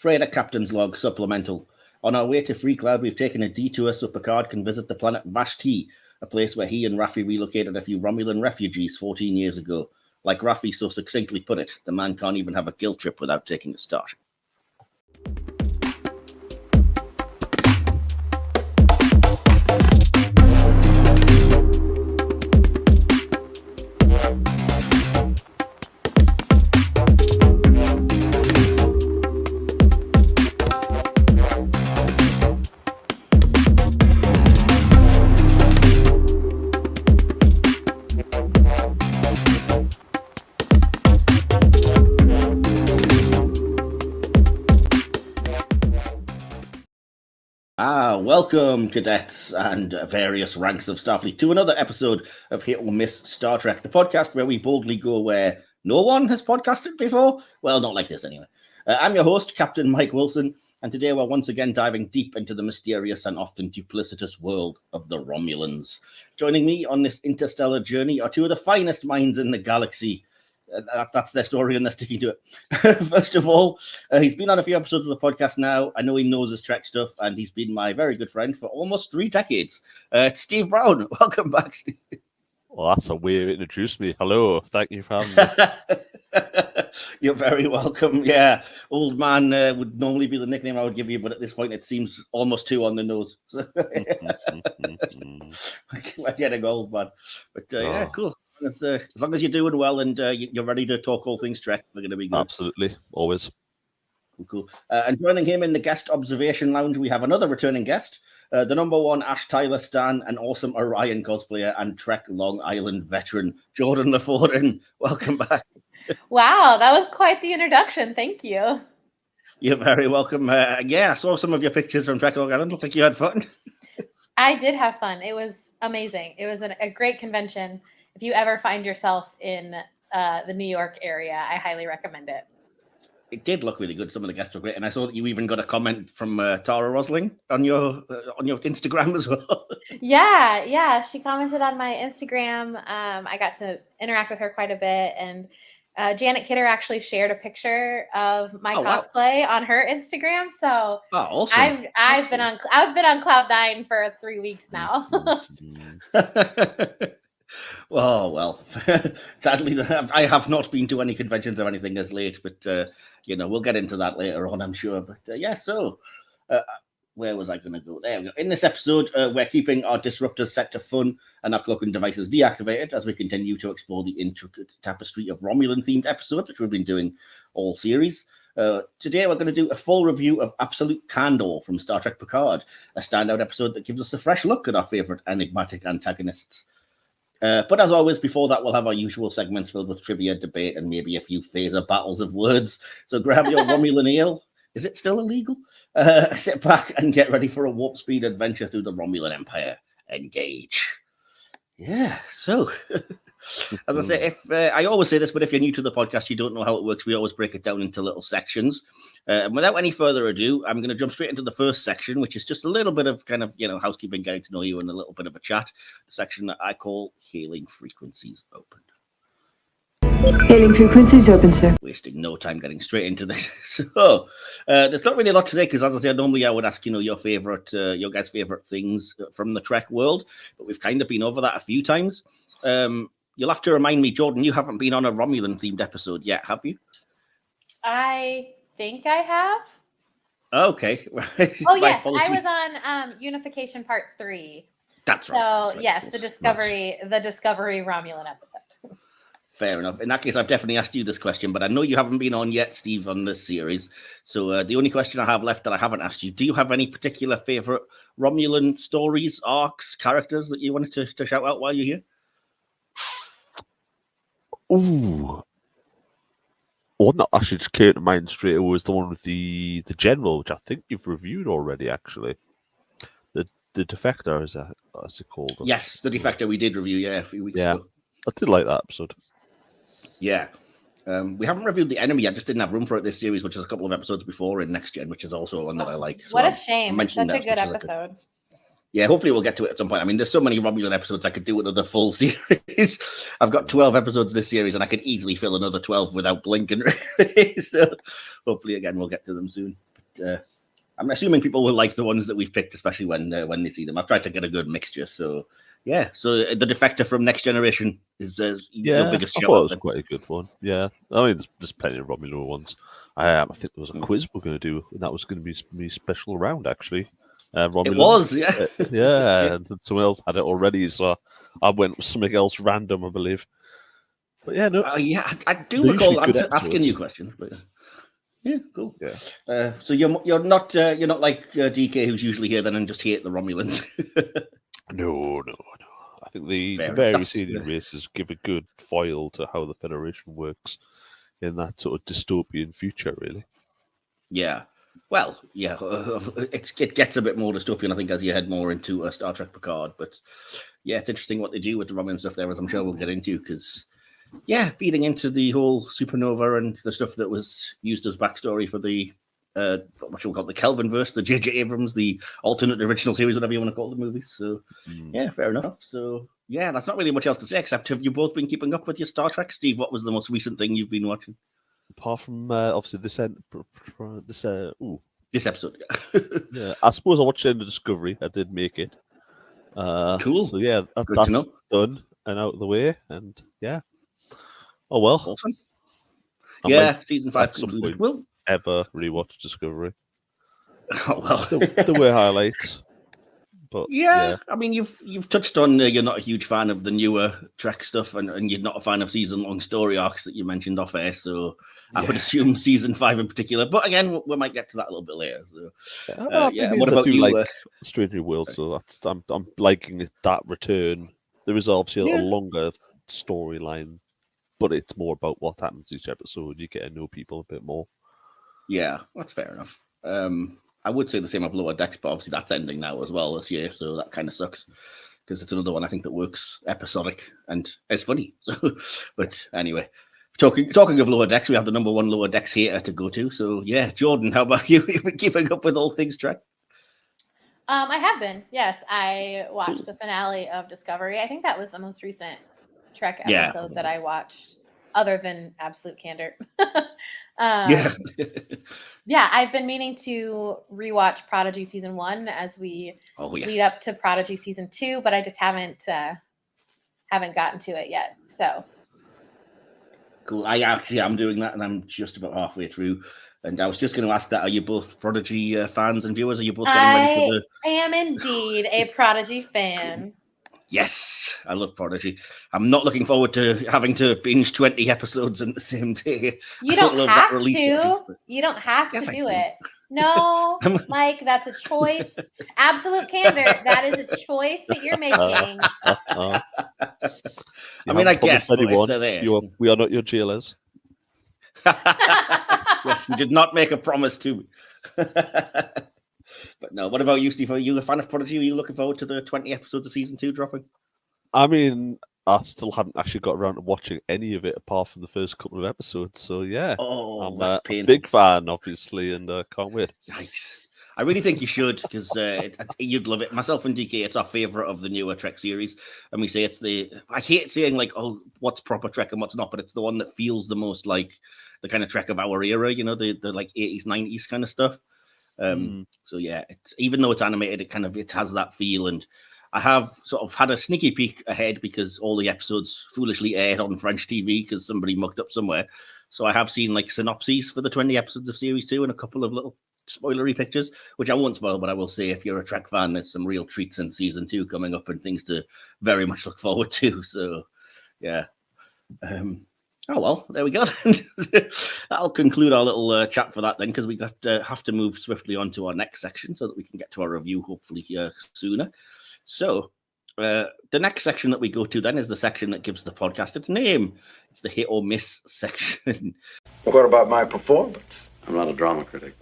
Freighter Captain's Log Supplemental. On our way to Free Cloud, we've taken a detour so Picard can visit the planet Vashti, a place where he and Raffi relocated a few Romulan refugees 14 years ago. Like Raffi so succinctly put it, the man can't even have a guilt trip without taking a starship. Welcome, cadets and various ranks of Starfleet, to another episode of Hit or Miss Star Trek, the podcast where we boldly go where no one has podcasted before. Well, not like this anyway. I'm your host, Captain Mike Wilson, and today we're once again diving deep into the mysterious and often duplicitous world of the Romulans. Joining me on this interstellar journey are two of the finest minds in the galaxy. That's their story and they're sticking to it. First of all, he's been on a few episodes of the podcast now. I know he knows his Trek stuff, and he's been my very good friend for almost 3 decades. It's Steve Brown. Welcome back, Steve. Well, that's a way to introduce me. Hello. Thank you for having me. You're very welcome. Yeah, old man would normally be the nickname I would give you, but at this point it seems almost too on the nose. We're getting old, man. But yeah, cool. As long as you're doing well and you're ready to talk all things Trek, we're going to be good. Absolutely, always. Cool. And joining him in the guest observation lounge, we have another returning guest, the #1 Ash Tyler stan, an awesome Orion cosplayer and Trek Long Island veteran, Jordan La Fordan. Welcome back. Wow, that was quite the introduction. Thank you. You're very welcome. Yeah, I saw some of your pictures from Trek Long Island. Looked like you had fun. I did have fun. It was amazing. It was a great convention. If you ever find yourself in the New York area, I highly recommend it. It did look really good. Some of the guests were great, and I saw that you even got a comment from Tara Rosling on your Instagram as well. Yeah, she commented on my Instagram. I got to interact with her quite a bit, and Janet Kidder actually shared a picture of my cosplay on her Instagram. So awesome. I've been on cloud 9 for 3 weeks now. Oh, well, sadly, I have not been to any conventions or anything as late, but, we'll get into that later on, I'm sure. But, where was I going to go? There we go. In this episode, we're keeping our disruptors set to fun and our cloaking devices deactivated as we continue to explore the intricate tapestry of Romulan-themed episodes, which we've been doing all series. Today, we're going to do a full review of Absolute Candor from Star Trek Picard, a standout episode that gives us a fresh look at our favorite enigmatic antagonists. But as always, before that, we'll have our usual segments filled with trivia, debate, and maybe a few phaser battles of words. So grab your Romulan ale. Is it still illegal? Sit back and get ready for a warp speed adventure through the Romulan Empire. Engage. Yeah, so as I say, I always say this, but if you're new to the podcast, you don't know how it works, we always break it down into little sections. And without any further ado, I'm going to jump straight into the first section, which is just a little bit of kind of, housekeeping, getting to know you, and a little bit of a chat. The section that I call Hailing Frequencies Open. Hailing frequencies open, sir. Wasting no time getting straight into this. So, there's not really a lot to say because, as I said, normally I would ask, your your guys' favorite things from the Trek world, but we've kind of been over that a few times. You'll have to remind me, Jordan, you haven't been on a Romulan-themed episode yet, have you? I think I have. Okay. Oh, yes. I was on Unification Part 3. That's right. So, that's right. Yes, the Discovery Romulan episode. Fair enough. In that case, I've definitely asked you this question, but I know you haven't been on yet, Steve, on this series. So the only question I have left that I haven't asked you, do you have any particular favorite Romulan stories, arcs, characters that you wanted to shout out while you're here? Ooh. One that actually just came to mind straight away was the one with the general, which I think you've reviewed already, actually. The Defector, is it called? Yes, the Defector we did review, a few weeks ago. I did like that episode. Yeah. We haven't reviewed The Enemy. I just didn't have room for it this series, which is a couple of episodes before in Next Gen, which is also one that I like. So what a shame. It's such a good episode. Yeah, hopefully we'll get to it at some point. I mean, there's so many Romulan episodes I could do another full series. I've got 12 episodes this series, and I could easily fill another 12 without blinking. So hopefully, again, we'll get to them soon. I'm assuming people will like the ones that we've picked, especially when they see them. I've tried to get a good mixture, so yeah. So the Defector from Next Generation is your biggest show. I thought it was quite a good one. Yeah, I mean, there's plenty of Romulan ones. I think there was a quiz we're going to do, and that was going to be my special round actually. Romulan. It was, yeah, yeah, and someone else had it already, so I went with something else random, I believe. But yeah, no, yeah, I do recall asking you questions, but. Yeah, cool. Yeah. So you're not like DK, who's usually here then and just hate the Romulans. No. I think the various alien races give a good foil to how the Federation works in that sort of dystopian future, really. Yeah. Well, yeah, it gets a bit more dystopian, I think, as you head more into Star Trek Picard. But yeah, it's interesting what they do with the Romulan stuff there, as I'm sure we'll get into, because. Yeah, feeding into the whole supernova and the stuff that was used as backstory for the what shall we call it, the Kelvin verse, the J.J. Abrams, the alternate original series, whatever you want to call the movies. So yeah, fair enough. So yeah, that's not really much else to say, except have you both been keeping up with your Star Trek? Steve, what was the most recent thing you've been watching? Apart from obviously this episode. Yeah, I suppose I watched End of Discovery. I did make it. Cool. So yeah, that's done and out of the way, and yeah. Oh well. Awesome. Yeah, season 5 concluded. Well, ever rewatch Discovery? Oh well. There were highlights, but yeah. I mean, you've touched on you're not a huge fan of the newer Trek stuff, and you're not a fan of season-long story arcs that you mentioned off air. So I would assume season 5 in particular. But again, we might get to that a little bit later. So what about you? Like Strange New World, so I'm liking that return. There is obviously a longer storyline. But it's more about what happens each episode. You get to know people a bit more. Yeah, that's fair enough. I would say the same of Lower Decks, but obviously that's ending now as well this year, so that kind of sucks because it's another one I think that works episodic and it's funny. So, but anyway, talking of Lower Decks, we have the number one Lower Decks hater to go to. So yeah, Jordan, how about you? You've been keeping up with all things Trek? I have been. Yes, I watched the finale of Discovery. I think that was the most recent Trek episode that I watched, other than Absolute Candor. Yeah, I've been meaning to rewatch Prodigy season 1 as we lead up to Prodigy season 2, but I just haven't gotten to it yet. So cool. I'm doing that, and I'm just about halfway through. And I was just going to ask that: are you both Prodigy fans and viewers? Are you both getting ready for the? I am indeed a Prodigy fan. Yes, I love Prodigy. I'm not looking forward to having to binge 20 episodes in the same day. You don't have to. You don't have to do it. No, Mike, that's a choice. Absolute Candor. That is a choice that you're making. I mean, I guess anyone, we are not your jailers. Yes, you did not make a promise to me. But no, what about you, Steve? Are you a fan of Prodigy? Are you looking forward to the 20 episodes of season 2 dropping? I mean, I still haven't actually got around to watching any of it apart from the first couple of episodes. So yeah, I'm a big fan, obviously, and can't wait. Nice. I really think you should, because you'd love it. Myself and DK, it's our favorite of the newer Trek series, and we say I hate saying like, oh, what's proper Trek and what's not, but it's the one that feels the most like the kind of Trek of our era, you know, the like 80s, 90s kind of stuff. So yeah, even though it's animated, it has that feel, and I have sort of had a sneaky peek ahead because all the episodes foolishly aired on French TV because somebody mucked up somewhere. So I have seen like synopses for the 20 episodes of series 2 and a couple of little spoilery pictures, which I won't spoil, but I will say if you're a Trek fan, there's some real treats in season 2 coming up and things to very much look forward to. So yeah. Oh, well, there we go. That'll conclude our little chat for that then, because we have to move swiftly on to our next section so that we can get to our review hopefully sooner. So the next section that we go to then is the section that gives the podcast its name. It's the hit or miss section. What about my performance? I'm not a drama critic.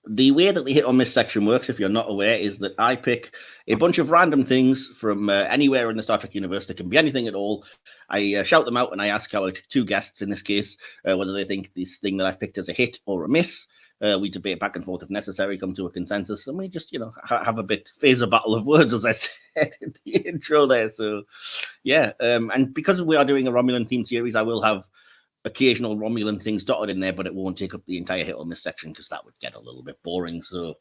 The way that the hit or miss section works, if you're not aware, is that I pick a bunch of random things from anywhere in the Star Trek universe. That can be anything at all. I shout them out and I ask our two guests, in this case, whether they think this thing that I've picked is a hit or a miss. We debate back and forth if necessary, come to a consensus, and we just, have a bit phaser battle of words, as I said in the intro there. So, yeah, and because we are doing a Romulan-themed series, I will have occasional Romulan things dotted in there, but it won't take up the entire hit or miss section because that would get a little bit boring. So,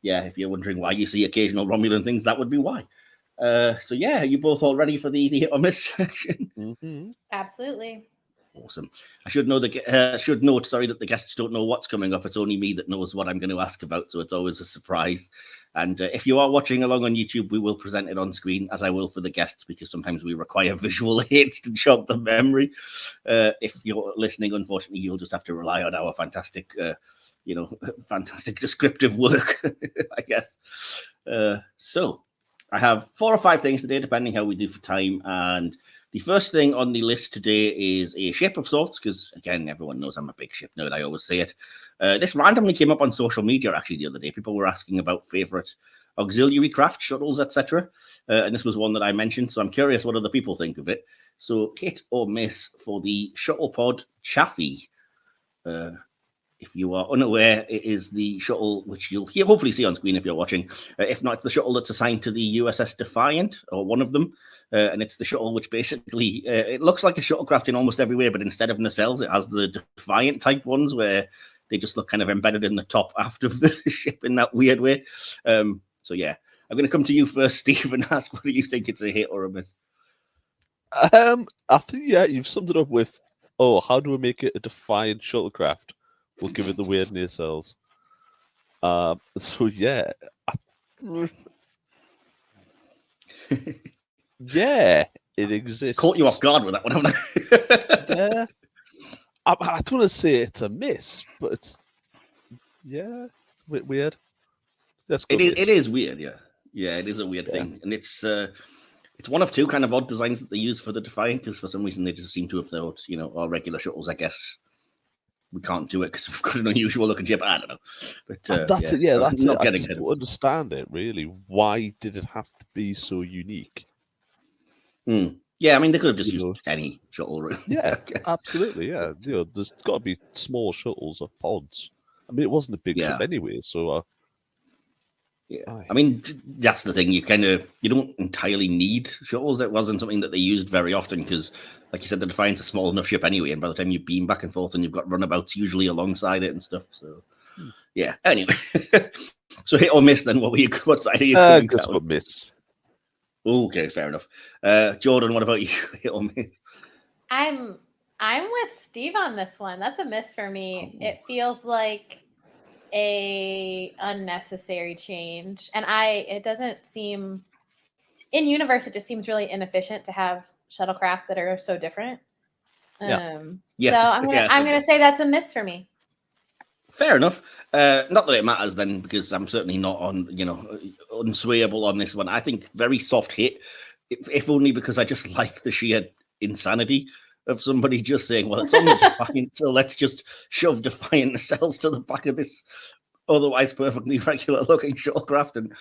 yeah, if you're wondering why you see occasional Romulan things, that would be why. So, yeah, are you both all ready for the hit or miss section? Mm-hmm. Absolutely. Awesome. I should note that the guests don't know what's coming up. It's only me that knows what I'm going to ask about, so it's always a surprise. And if you are watching along on YouTube, we will present it on screen, as I will for the guests, because sometimes we require visual aids to jog the memory. If you're listening, unfortunately, you'll just have to rely on our fantastic, fantastic descriptive work, I guess. So I have 4 or 5 things today, depending how we do for time. And the first thing on the list today is a ship of sorts, because, again, everyone knows I'm a big ship nerd. I always say it. This randomly came up on social media, actually, the other day. People were asking about favourite auxiliary craft, shuttles, etc. And this was one that I mentioned, so I'm curious what other people think of it. So, hit or miss for the shuttle pod Chaffee. If you are unaware, it is the shuttle which you'll hopefully see on screen if you're watching. If not, it's the shuttle that's assigned to the USS Defiant, or one of them. And it's the shuttle which basically, it looks like a shuttlecraft in almost every way, but instead of nacelles, it has the Defiant type ones where they just look kind of embedded in the top aft of the ship in that weird way. So yeah, I'm going to come to you first, Steve, and ask whether you think it's a hit or a miss. I think, yeah, you've summed it up with, how do we make it a Defiant shuttlecraft? We'll give it the weird nacelles. So yeah, yeah, it exists. Caught you off guard with that one, haven't I? Yeah, I don't want to say it's a miss, but it's a bit weird. It is weird, yeah. Yeah, it is a weird thing, and it's one of 2 kind of odd designs that they use for the Defiant, because for some reason they just seem to have thought, our regular shuttles, I guess. We can't do it because we've got an unusual looking ship. I don't know, but that's it. Yeah, that's not it. getting I just don't understand it really. Why did it have to be so unique? Yeah, I mean they could have just used any shuttle. Really, yeah, absolutely. Yeah, there's got to be small shuttles or pods. I mean, it wasn't a big ship anyway, so. I mean that's the thing. You don't entirely need shuttles. It wasn't something that they used very often because, like you said, the Defiant's a small enough ship anyway, and by the time you beam back and forth, and you've got runabouts usually alongside it and stuff. So, yeah. Anyway, so hit or miss then? What side are you coming down? What miss. Okay, fair enough. Jordan, what about you? Hit or miss? I'm with Steve on this one. That's a miss for me. It feels like a unnecessary change, and it doesn't seem in universe. It just seems really inefficient to have shuttlecraft that are so different. So I'm gonna say that's a miss for me. Fair enough. Not that it matters then, because I'm certainly not unswayable on this one. I think very soft hit, if only because I just like the sheer insanity of somebody just saying, well, it's only Defiant, so let's just shove Defiant nacelles to the back of this otherwise perfectly regular looking shuttlecraft. And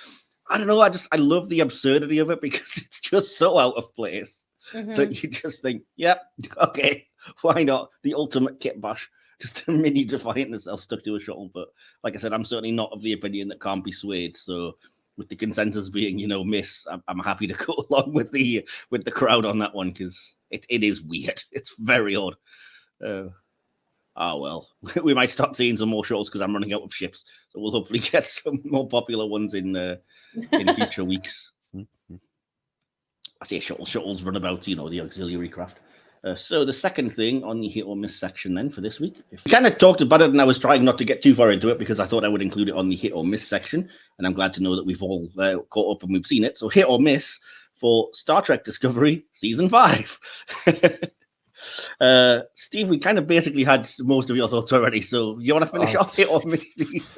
I don't know, I love the absurdity of it because it's just so out of place that you just think, yep, okay, why not? The ultimate kit bash. Just a mini Defiant nacelle stuck to a shuttle. But like I said, I'm certainly not of the opinion that can't be swayed. So with the consensus being, miss, I'm happy to go along with the crowd on that one because it is weird. It's very odd. Well, we might start seeing some more shuttles because I'm running out of ships. So we'll hopefully get some more popular ones in future weeks. I say shuttles run about, the auxiliary craft. So the second thing on the hit or miss section then for this week, we kind of talked about it and I was trying not to get too far into it because I thought I would include it on the hit or miss section. And I'm glad to know that we've all caught up and we've seen it. So hit or miss for Star Trek Discovery Season 5. Steve, we kind of basically had most of your thoughts already. So you want to finish off hit or miss, Steve?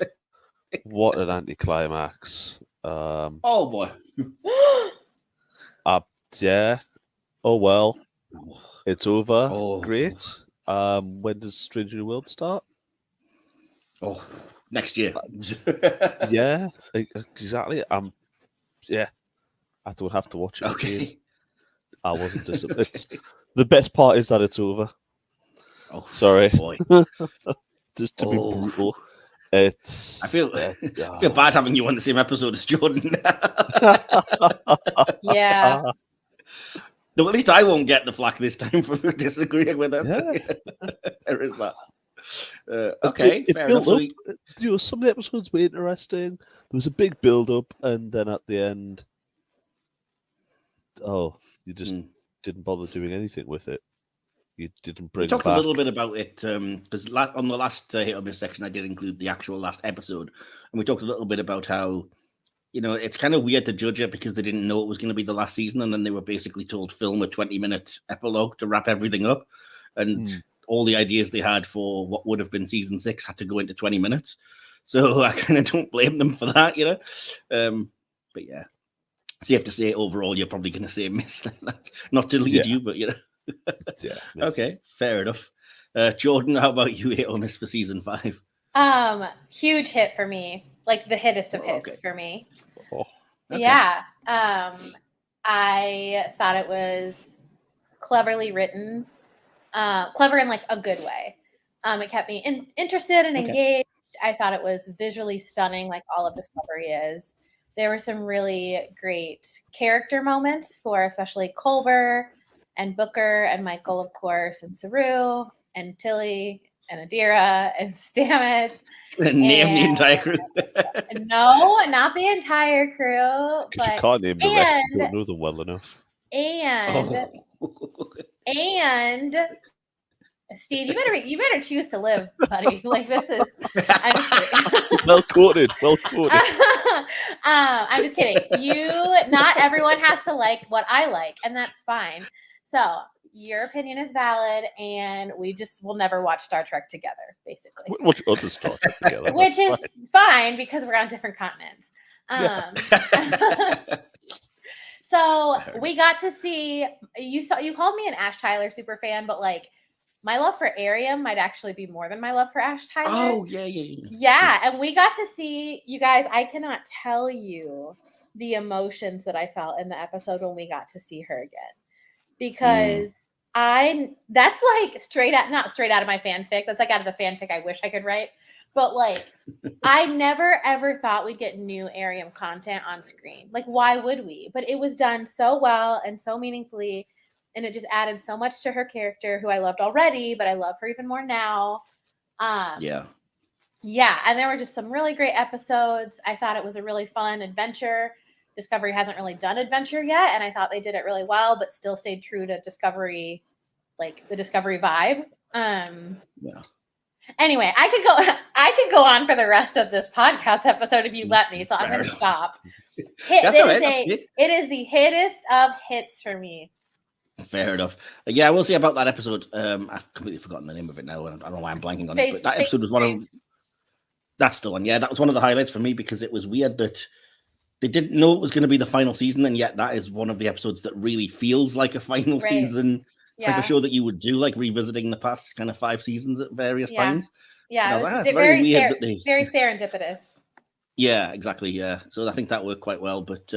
What an anticlimax. Oh, boy. Yeah. Oh, well. It's over. Oh. Great. When does Stranger New World start? Oh, next year. Yeah, exactly. Yeah, I don't have to watch it again. I wasn't disappointed. The best part is that it's over. Oh, sorry. Boy. Just to be brutal. It's. I feel bad having you on the same episode as Jordan. Yeah. Though at least I won't get the flack this time for disagreeing with us. Yeah. There is that. Okay, it fair built enough. up. Some of the episodes were interesting. There was a big build-up, and then at the end, you just didn't bother doing anything with it. You didn't bring We talked back... a little bit about it because on the last Hit or Miss section, I did include the actual last episode, and we talked a little bit about how, it's kind of weird to judge it because they didn't know it was going to be the last season, and then they were basically told film a 20-minute epilogue to wrap everything up, and all the ideas they had for what would have been season 6 had to go into 20 minutes. So I kind of don't blame them for that, But yeah, safe to say overall, you're probably going to say miss. Not to lead you, but Yeah. Okay, fair enough. Jordan, how about you? Hit or miss for season 5? Huge hit for me. Like the hittest of hits for me. Oh, okay. Yeah. I thought it was cleverly written. Clever in like a good way. It kept me interested and engaged. I thought it was visually stunning, like all of Discovery is. There were some really great character moments for especially Culber and Booker and Michael, of course, and Saru and Tilly and Adira and Stamets. Name the entire crew. No, not the entire crew. Because you can't name the rest. You don't know them well enough. And Steve, you better choose to live, buddy. Like this is. I'm just kidding. Well quoted. I'm just kidding. Not everyone has to like what I like, and that's fine. So your opinion is valid, and we'll never watch Star Trek together, basically. Watch other Star Trek together, which is fine because we're on different continents. So we got to see you called me an Ash Tyler super fan, but like my love for Ariam might actually be more than my love for Ash Tyler. Oh, yeah. Yeah, and we got to see, you guys, I cannot tell you the emotions that I felt in the episode when we got to see her again. Because that's like not straight out of my fanfic. That's like out of the fanfic I wish I could write. But like, I never ever thought we'd get new Ariam content on screen. Like, why would we? But it was done so well and so meaningfully. And it just added so much to her character, who I loved already, but I love her even more now. Yeah. And there were just some really great episodes. I thought it was a really fun adventure. Discovery hasn't really done adventure yet, and I thought they did it really well, but still stayed true to Discovery, like the Discovery vibe. Anyway, I could go on for the rest of this podcast episode if you let me, so I'm going to stop. It is the hittest of hits for me. Fair enough. Yeah, I will say about that episode. I've completely forgotten the name of it now. I don't know why I'm blanking on it. But that episode was one of. That's the one. Yeah, that was one of the highlights for me because it was weird that they didn't know it was going to be the final season, and yet that is one of the episodes that really feels like a final season type of show that you would do, like revisiting the past kind of 5 seasons at various times. Yeah, it's very weird very serendipitous. Yeah, exactly. Yeah, so I think that worked quite well. But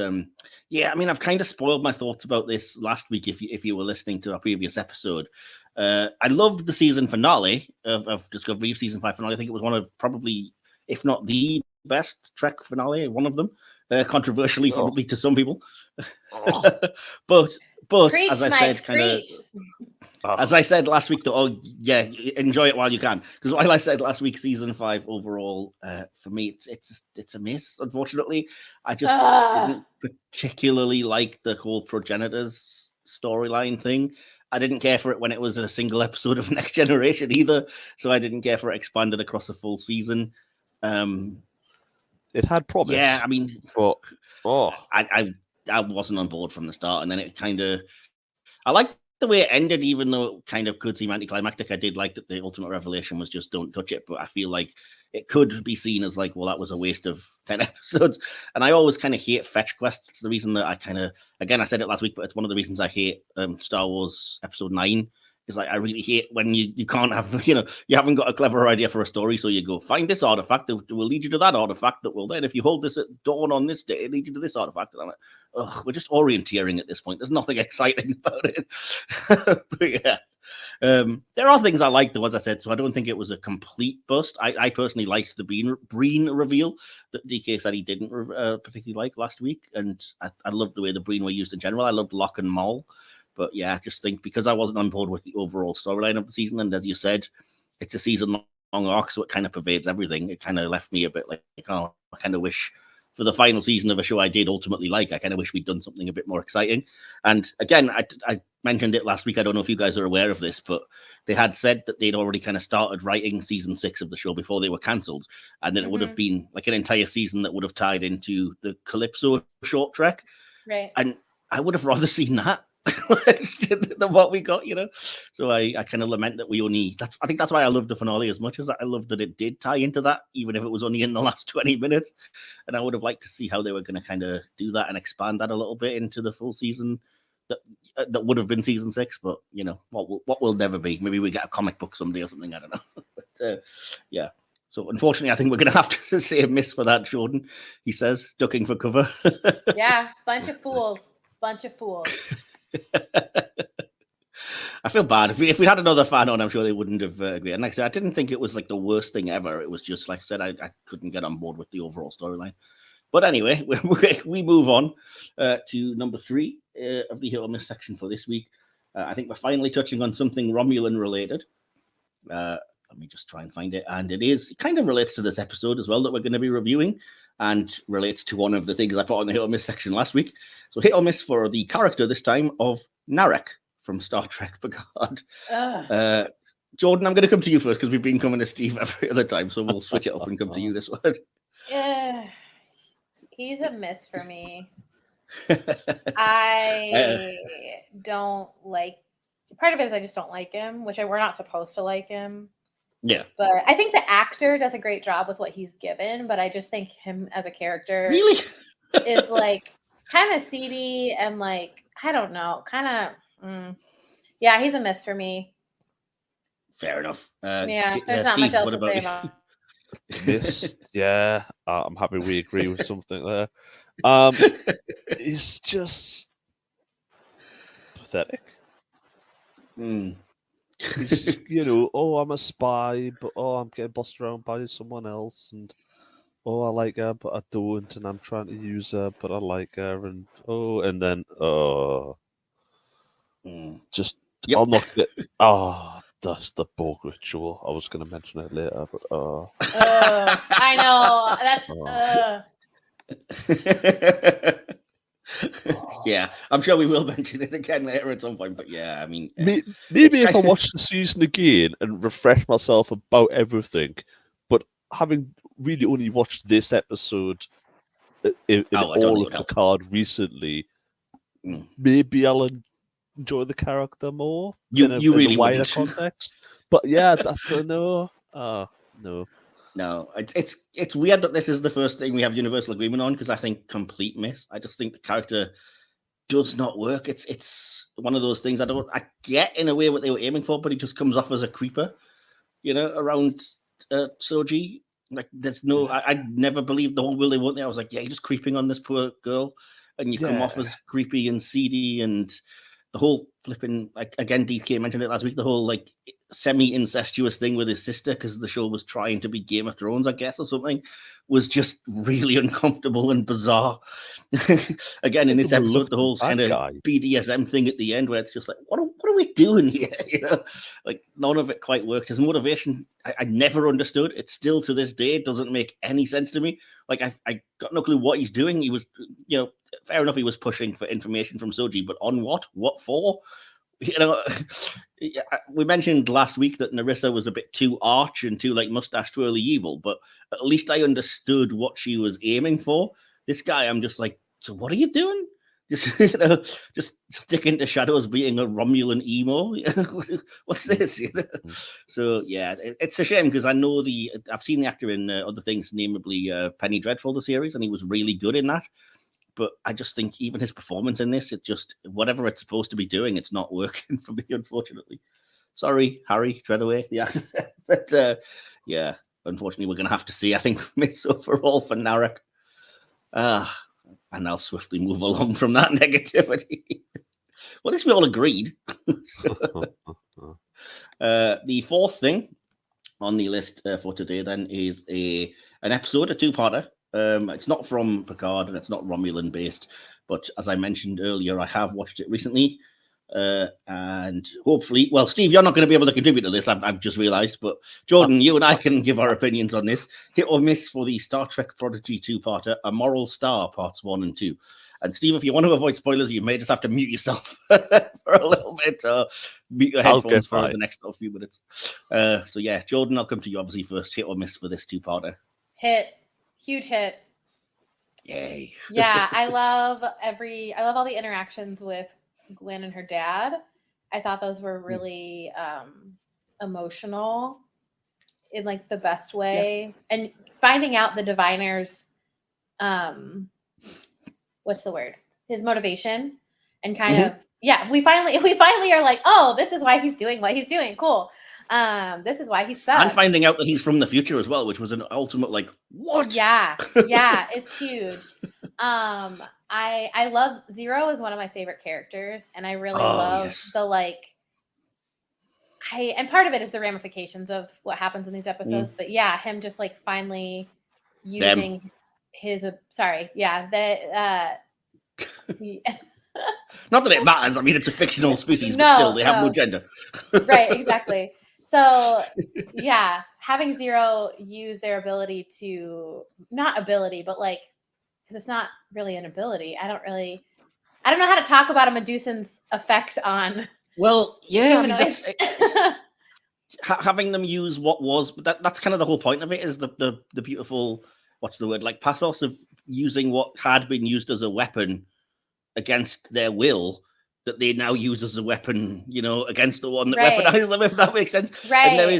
yeah, I mean, I've kind of spoiled my thoughts about this last week. If you were listening to our previous episode, I loved the season finale of Discovery, season 5 finale. I think it was one of probably, if not the best Trek finale, one of them. Controversially, probably to some people. but preach, as I said, as I said last week, though, enjoy it while you can. Because while I said last week, season 5 overall, for me, it's a miss. Unfortunately, I just didn't particularly like the whole progenitors storyline thing. I didn't care for it when it was a single episode of Next Generation either, so I didn't care for it expanded across a full season. It had promise. Yeah, I mean, but I wasn't on board from the start, and then it kind of. I liked the way it ended, even though it kind of could seem anticlimactic. I did like that the ultimate revelation was just don't touch it, but I feel like it could be seen as like, well, that was a waste of 10 episodes. And I always kind of hate fetch quests. It's the reason that I kind of, again, I said it last week, but it's one of the reasons I hate Star Wars Episode 9. It's like, I really hate when you can't have, you haven't got a clever idea for a story. So you go find this artifact that will lead you to that artifact that will then, if you hold this at dawn on this day, lead you to this artifact. And I'm like, we're just orienteering at this point. There's nothing exciting about it. But yeah, there are things I like, though, as I said. So I don't think it was a complete bust. I personally liked the Breen reveal that DK said he didn't particularly like last week. And I loved the way the Breen were used in general. I loved Locke and Maul. But yeah, I just think because I wasn't on board with the overall storyline of the season, and as you said, it's a season-long arc, so it kind of pervades everything. It kind of left me a bit like, oh, I kind of wish for the final season of a show I did ultimately like, I kind of wish we'd done something a bit more exciting. And again, I mentioned it last week. I don't know if you guys are aware of this, but they had said that they'd already kind of started writing season 6 of the show before they were cancelled. And then it would have been like an entire season that would have tied into the Calypso short trek. Right. And I would have rather seen that than what we got, you know. So I kind of lament that we only. I think that's why I love the finale as much as I love that it did tie into that, even if it was only in the last 20 minutes. And I would have liked to see how they were going to kind of do that and expand that a little bit into the full season that would have been season 6. But you know what will never be. Maybe we get a comic book someday or something. I don't know. But yeah. So unfortunately, I think we're going to have to say a miss for that, Jordan. He says, ducking for cover. Yeah, bunch of fools. I feel bad. If we had another fan on, I'm sure they wouldn't have agreed. And like I said, I didn't think it was like the worst thing ever. It was just, like I said, I couldn't get on board with the overall storyline. But anyway, we move on to number 3 of the hit or miss section for this week. I think we're finally touching on something Romulan related. Let me just try and find it. And it kind of relates to this episode as well that we're going to be reviewing, and relates to one of the things I put on the hit or miss section last week. So hit or miss for the character this time of Narek from Star Trek Picard. Jordan, I'm going to come to you first because we've been coming to Steve every other time. So we'll switch it up and come to you this one. Yeah, he's a miss for me. I don't like, part of it is I just don't like him, which we're not supposed to like him. Yeah. But I think the actor does a great job with what he's given, but I just think him as a character really is like kind of seedy and like, I don't know, kind of, yeah, he's a miss for me. Fair enough. Yeah, there's not Steve, much else to say about Miss, yeah, I'm happy we agree with something there. It's just pathetic. It's, you know, oh, I'm a spy, but oh, I'm getting bossed around by someone else, and oh, I like her, but I don't, and I'm trying to use her, but I like her, and oh, and then just Yep. I'll not get. That's the Borg ritual. I was going to mention it later, but I know that's yeah, I'm sure we will mention it again later at some point. But yeah, I mean, maybe if I watch the season again and refresh myself about everything, but having really only watched this episode in all of Picard recently, maybe I'll enjoy the character more. You really in a wider wouldn't. Context. But yeah, no. No, it's weird that this is the first thing we have universal agreement on, because I think complete miss. I just think the character does not work. It's one of those things I get in a way what they were aiming for, but he just comes off as a creeper, you know, around Soji. Like there's no, I never believed the whole will they won't they. I was like, yeah, you're just creeping on this poor girl, and you come off as creepy and seedy, and the whole flipping, like, again, DK mentioned it last week, the whole like semi-incestuous thing with his sister, because the show was trying to be Game of Thrones, I guess, or something, was just really uncomfortable and bizarre. Again, in this episode, the whole kind of BDSM thing at the end, where it's just like, what are we doing here? You know, like none of it quite worked. His motivation, I never understood. It still to this day doesn't make any sense to me. Like I got no clue what he's doing. He was, you know, fair enough, he was pushing for information from Soji, but on what? What for? You know, we mentioned last week that Narissa was a bit too arch and too like mustache twirly evil, but at least I understood what she was aiming for. This guy, I'm just like, so what are you doing? Just, you know, just sticking to shadows being a Romulan emo. What's this? You know? So yeah, it's a shame because I know I've seen the actor in other things, namely Penny Dreadful, the series, and he was really good in that. But I just think even his performance in this, it just, whatever it's supposed to be doing, it's not working for me, unfortunately. Sorry, Harry Treadaway. Yeah. But yeah, unfortunately, we're going to have to see, I think, miss overall for Narek. And I'll swiftly move along from that negativity. Well, at least we all agreed. The fourth thing on the list for today then is an episode, a two-parter. It's not from Picard and it's not Romulan based, but as I mentioned earlier, I have watched it recently. And hopefully, well, Steve, you're not going to be able to contribute to this, I've just realised, but Jordan, you and I can give our opinions on this. Hit or miss for the Star Trek Prodigy two-parter, A Moral Star, parts 1 and 2. And Steve, if you want to avoid spoilers, you may just have to mute yourself for a little bit, or mute your headphones for the next few minutes. So yeah, Jordan, I'll come to you obviously first. Hit or miss for this two-parter? Hit. Huge hit. Yay. Yeah, I love all the interactions with Gwen and her dad. I thought those were really emotional in like the best way. Yeah. And finding out the diviner's what's the word? His motivation and kind of we finally are like, oh, this is why he's doing what he's doing. Cool. This is why he sucks. And finding out that he's from the future as well, which was an ultimate like, what? Yeah, it's huge. I love Zero is one of my favorite characters, and I really love the like. And part of it is the ramifications of what happens in these episodes, but yeah, him just like finally using his not that it matters. I mean, it's a fictional species, but still, they have no gender. Right, exactly. So yeah, having Zero use their ability to not ability, but like, because it's not really an ability. I don't know how to talk about a Medusan's effect on. Well, yeah, I mean, having them use what was, but that's kind of the whole point of it, is the beautiful, what's the word, like pathos of using what had been used as a weapon against their will, that they now use as a weapon, you know, against the one that weaponized them, if that makes sense. Right. And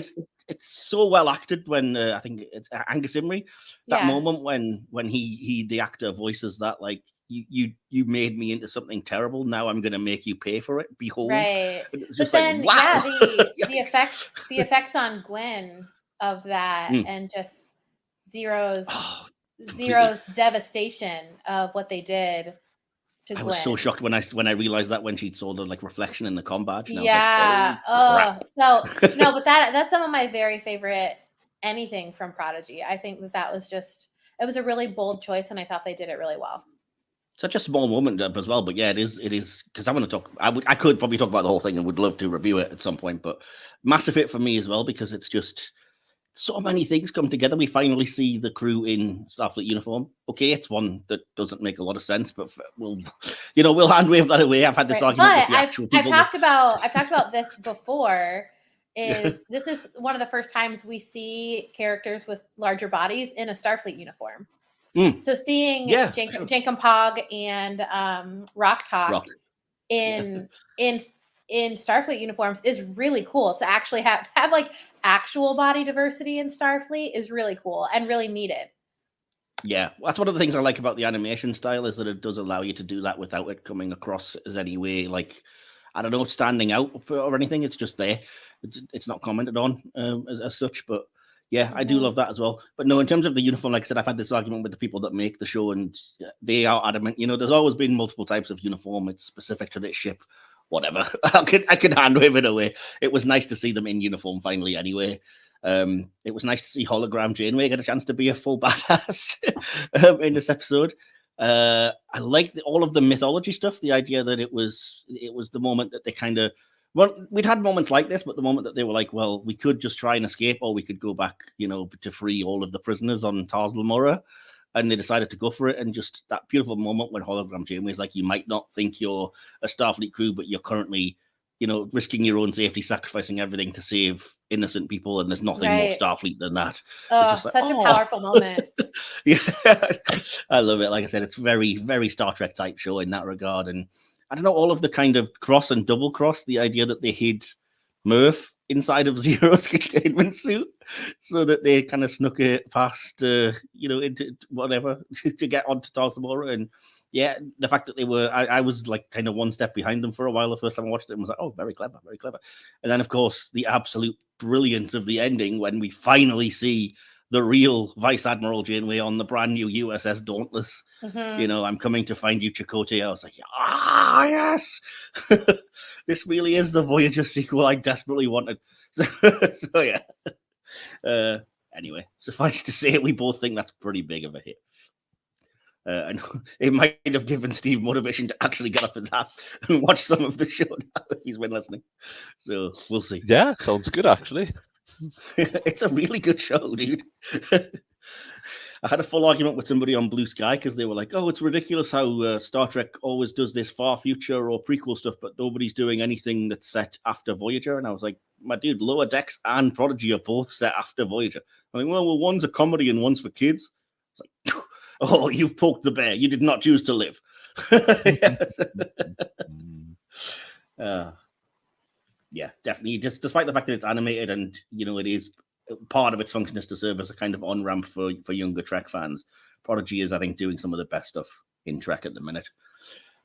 it's so well acted when I think it's Angus Imrie, that moment when he the actor voices that, like, you made me into something terrible, now I'm going to make you pay for it. Behold. Right. It's just but then, like, wow. the effects on Gwen of that, and just Zero's devastation of what they did to Gwen. I was so shocked when I realized that when she saw the like reflection in the comm badge. And yeah. I was like, so no, but that's some of my very favorite anything from Prodigy. I think that was just, it was a really bold choice, and I thought they did it really well. Such a small moment as well, but yeah, it is because I want to talk. I could probably talk about the whole thing and would love to review it at some point, but massive hit for me as well, because it's just so many things come together. We finally see the crew in Starfleet uniform. Okay, it's one that doesn't make a lot of sense, but we'll hand wave that away. I've had this argument with the actual people. I've talked about this before. This is one of the first times we see characters with larger bodies in a Starfleet uniform. So seeing Jankum Pog and Rock Talk in Starfleet uniforms is really cool. To actually have like actual body diversity in Starfleet is really cool and really needed. Yeah, that's one of the things I like about the animation style, is that it does allow you to do that without it coming across as any way, like, I don't know, standing out or anything. It's just there. It's not commented on as such, but yeah, I do love that as well. But no, in terms of the uniform, like I said, I've had this argument with the people that make the show, and they are adamant. You know, there's always been multiple types of uniform. It's specific to this ship. Whatever. I could hand wave it away. It was nice to see them in uniform finally anyway. It was nice to see Hologram Janeway get a chance to be a full badass in this episode. I liked all of the mythology stuff, the idea that it was the moment that they kind of, well, we'd had moments like this, but the moment that they were like, well, we could just try and escape, or we could go back, you know, to free all of the prisoners on Tars Lamora. And they decided to go for it. And just that beautiful moment when Hologram Janeway is like, you might not think you're a Starfleet crew, but you're currently, you know, risking your own safety, sacrificing everything to save innocent people. And there's nothing more Starfleet than that. Oh, such a powerful moment. Yeah, I love it. Like I said, it's very, very Star Trek type show in that regard. And I don't know, all of the kind of cross and double cross, the idea that they hid Murph inside of Zero's containment suit so that they kind of snuck it past, into whatever to get onto Tars Lamora. And yeah, the fact that they were, I was like kind of one step behind them for a while the first time I watched it, and was like, oh, very clever, very clever. And then, of course, the absolute brilliance of the ending when we finally see the real Vice Admiral Janeway on the brand new USS Dauntless. You know, I'm coming to find you, Chakotay. I was like, yes, this really is the Voyager sequel I desperately wanted. So yeah. Anyway, suffice to say, we both think that's pretty big of a hit. And it might have given Steve motivation to actually get off his ass and watch some of the show now if he's been listening. So we'll see. Yeah, it sounds good, actually. It's a really good show, dude. I had a full argument with somebody on Blue Sky because they were like, oh, it's ridiculous how Star Trek always does this far future or prequel stuff, but nobody's doing anything that's set after Voyager. And I was like, my dude, Lower Decks and Prodigy are both set after Voyager. I'm like, well, one's a comedy and one's for kids. It's like, oh, you've poked the bear. You did not choose to live. Yeah, definitely. Just despite the fact that it's animated and, you know, it is part of its function is to serve as a kind of on-ramp for younger Trek fans. Prodigy is, I think, doing some of the best stuff in Trek at the minute.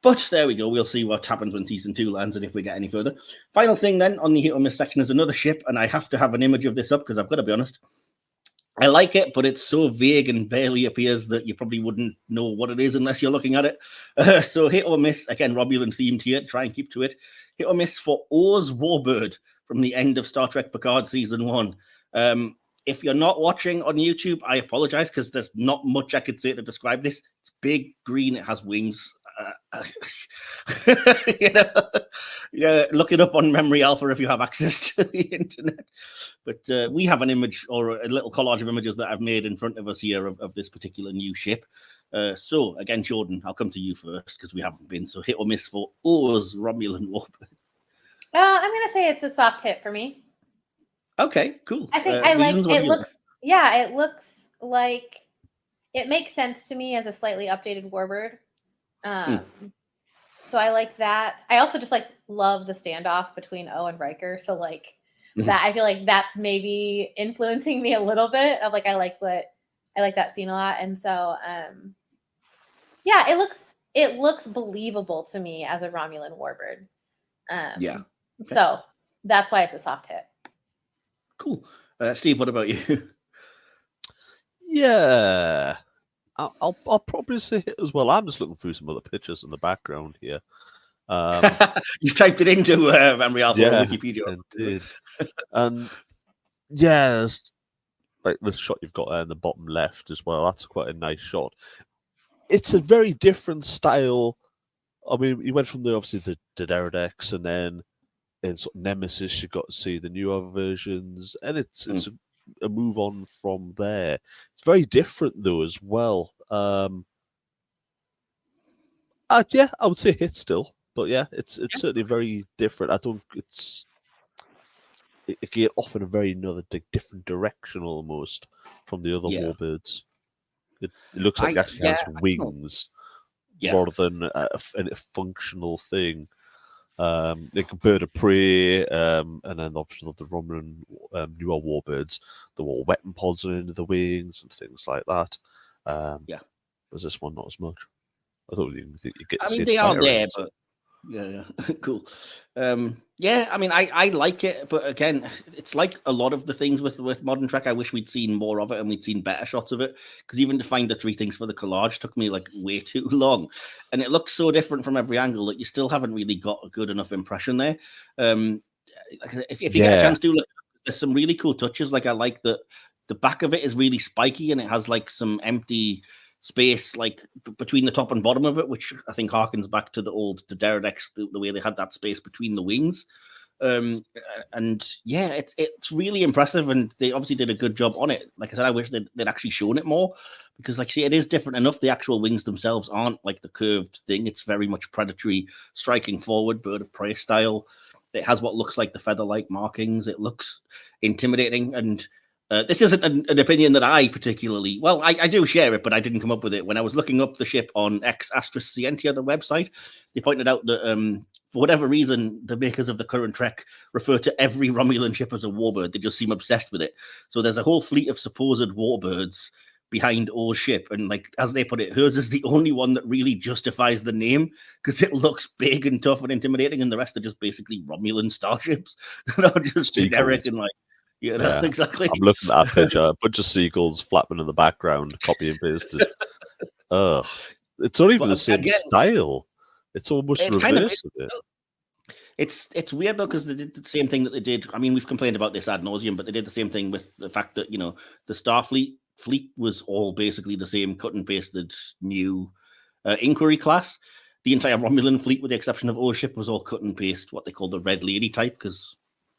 But there we go. We'll see what happens when season 2 lands and if we get any further. Final thing then on the hit or miss section is another ship, and I have to have an image of this up because I've got to be honest. I like it, but it's so vague and barely appears that you probably wouldn't know what it is unless you're looking at it. So hit or miss, again, Romulan themed here, try and keep to it. Hit or miss for Oz Warbird from the end of Star Trek Picard Season 1. If you're not watching on YouTube, I apologize because there's not much I could say to describe this. It's big, green, it has wings. You know, yeah, look it up on Memory Alpha if you have access to the internet. But we have an image or a little collage of images that I've made in front of us here of this particular new ship. So again, Jordan, I'll come to you first because we haven't been. So hit or miss for Oz Romulan Warbird. I'm gonna say it's a soft hit for me. Okay, cool. I think I like it. It looks like it makes sense to me as a slightly updated Warbird. So I like that. I also just love the standoff between O and Riker. So that I feel like that's maybe influencing me a little bit of I like that scene a lot. And so yeah, it looks believable to me as a Romulan Warbird. Yeah. Okay. So that's why it's a soft hit. Cool. Steve, what about you? Yeah. I'll probably say it as well. I'm just looking through some other pictures in the background here. You've typed it into Memory Alpha on Wikipedia. Indeed. And yeah, like the shot you've got there in the bottom left as well. That's quite a nice shot. It's a very different style. I mean, you went from obviously the Dissects, and then in sort of Nemesis, you got to see the newer versions, and it's a move on from there. It's very different though as well. Yeah, I would say hit still, but yeah, it's certainly very different. It get off in a very different direction almost from the other Warbirds. It looks like it actually has wings rather than a functional thing. Like a bird of prey, and then obviously the Romulan newer Warbirds, the more weapon pods are into the wings and things like that. Was this one not as much? I thought you get. I mean, they are there, but yeah, cool. Yeah, I mean, I like it, but again, it's like a lot of the things with modern Trek. I wish we'd seen more of it and we'd seen better shots of it, because even to find the 3 things for the collage took me way too long, and it looks so different from every angle that you still haven't really got a good enough impression there. If you get a chance to look, there's some really cool touches. I like that the back of it is really spiky and it has some empty space between the top and bottom of it, which I think harkens back to the Dissects, the way they had that space between the wings. And yeah, it's really impressive, and they obviously did a good job on it. Like I said, I wish they'd actually shown it more, because it is different enough. The actual wings themselves aren't the curved thing. It's very much predatory, striking forward, bird of prey style. It has what looks like the feather-like markings. It looks intimidating, and this isn't an opinion that I particularly... Well, I do share it, but I didn't come up with it. When I was looking up the ship on X*Scientia, the website, they pointed out that for whatever reason, the makers of the current Trek refer to every Romulan ship as a warbird. They just seem obsessed with it. So there's a whole fleet of supposed warbirds behind O's ship, and as they put it, hers is the only one that really justifies the name, because it looks big and tough and intimidating, and the rest are just basically Romulan starships that are just generic and yeah, exactly. I'm looking at that picture, a bunch of seagulls flapping in the background, copy and pasted. It's not even the same style. It's almost reverse of it. It's weird though, because they did the same thing that they did. I mean, we've complained about this ad nauseum, but they did the same thing with the fact that the Starfleet fleet was all basically the same cut and pasted new inquiry class. The entire Romulan fleet, with the exception of O ship, was all cut and paste what they call the Red Lady type, because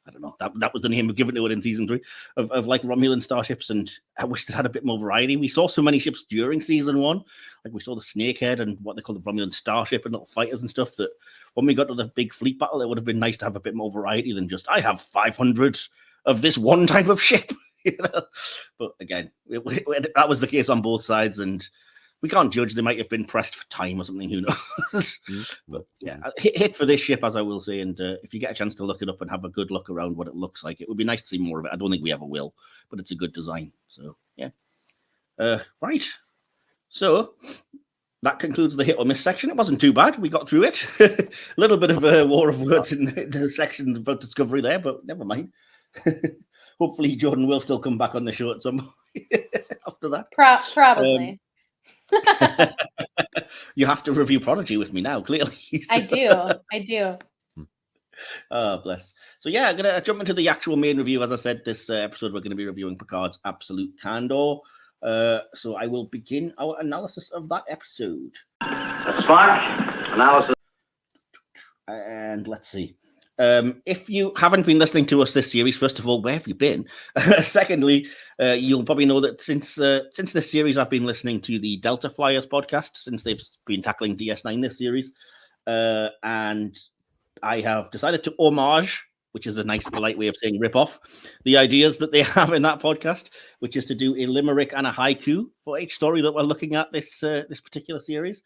I don't know, that was the name given to it in season 3 of like Romulan starships, and I wish they had a bit more variety. We saw so many ships during season 1, like we saw the Snakehead and what they call the Romulan starship and little fighters and stuff, that when we got to the big fleet battle, it would have been nice to have a bit more variety than just, I have 500 of this one type of ship. You know? But again, that was the case on both sides, and we can't judge. They might have been pressed for time or something, who knows. But yeah, hit for this ship, as I will say, and if you get a chance to look it up and have a good look around what it looks like, it would be nice to see more of it. I don't think we ever will, but it's a good design. So yeah. Right. So that concludes the hit or miss section. It wasn't too bad. We got through it. A little bit of a war of words in the section about Discovery there, but never mind. Hopefully Jordan will still come back on the show at some point after that. Probably. You have to review Prodigy with me now, clearly. So. I do. Oh, bless. So yeah, I'm going to jump into the actual main review. As I said, this episode we're going to be reviewing Picard's Absolute Candor. So I will begin our analysis of that episode. Spark analysis. And let's see. If you haven't been listening to us this series, first of all, where have you been? Secondly, you'll probably know that since this series, I've been listening to the Delta Flyers podcast, since they've been tackling DS9 this series. And I have decided to homage, which is a nice, polite way of saying rip off, the ideas that they have in that podcast, which is to do a limerick and a haiku for each story that we're looking at this particular series.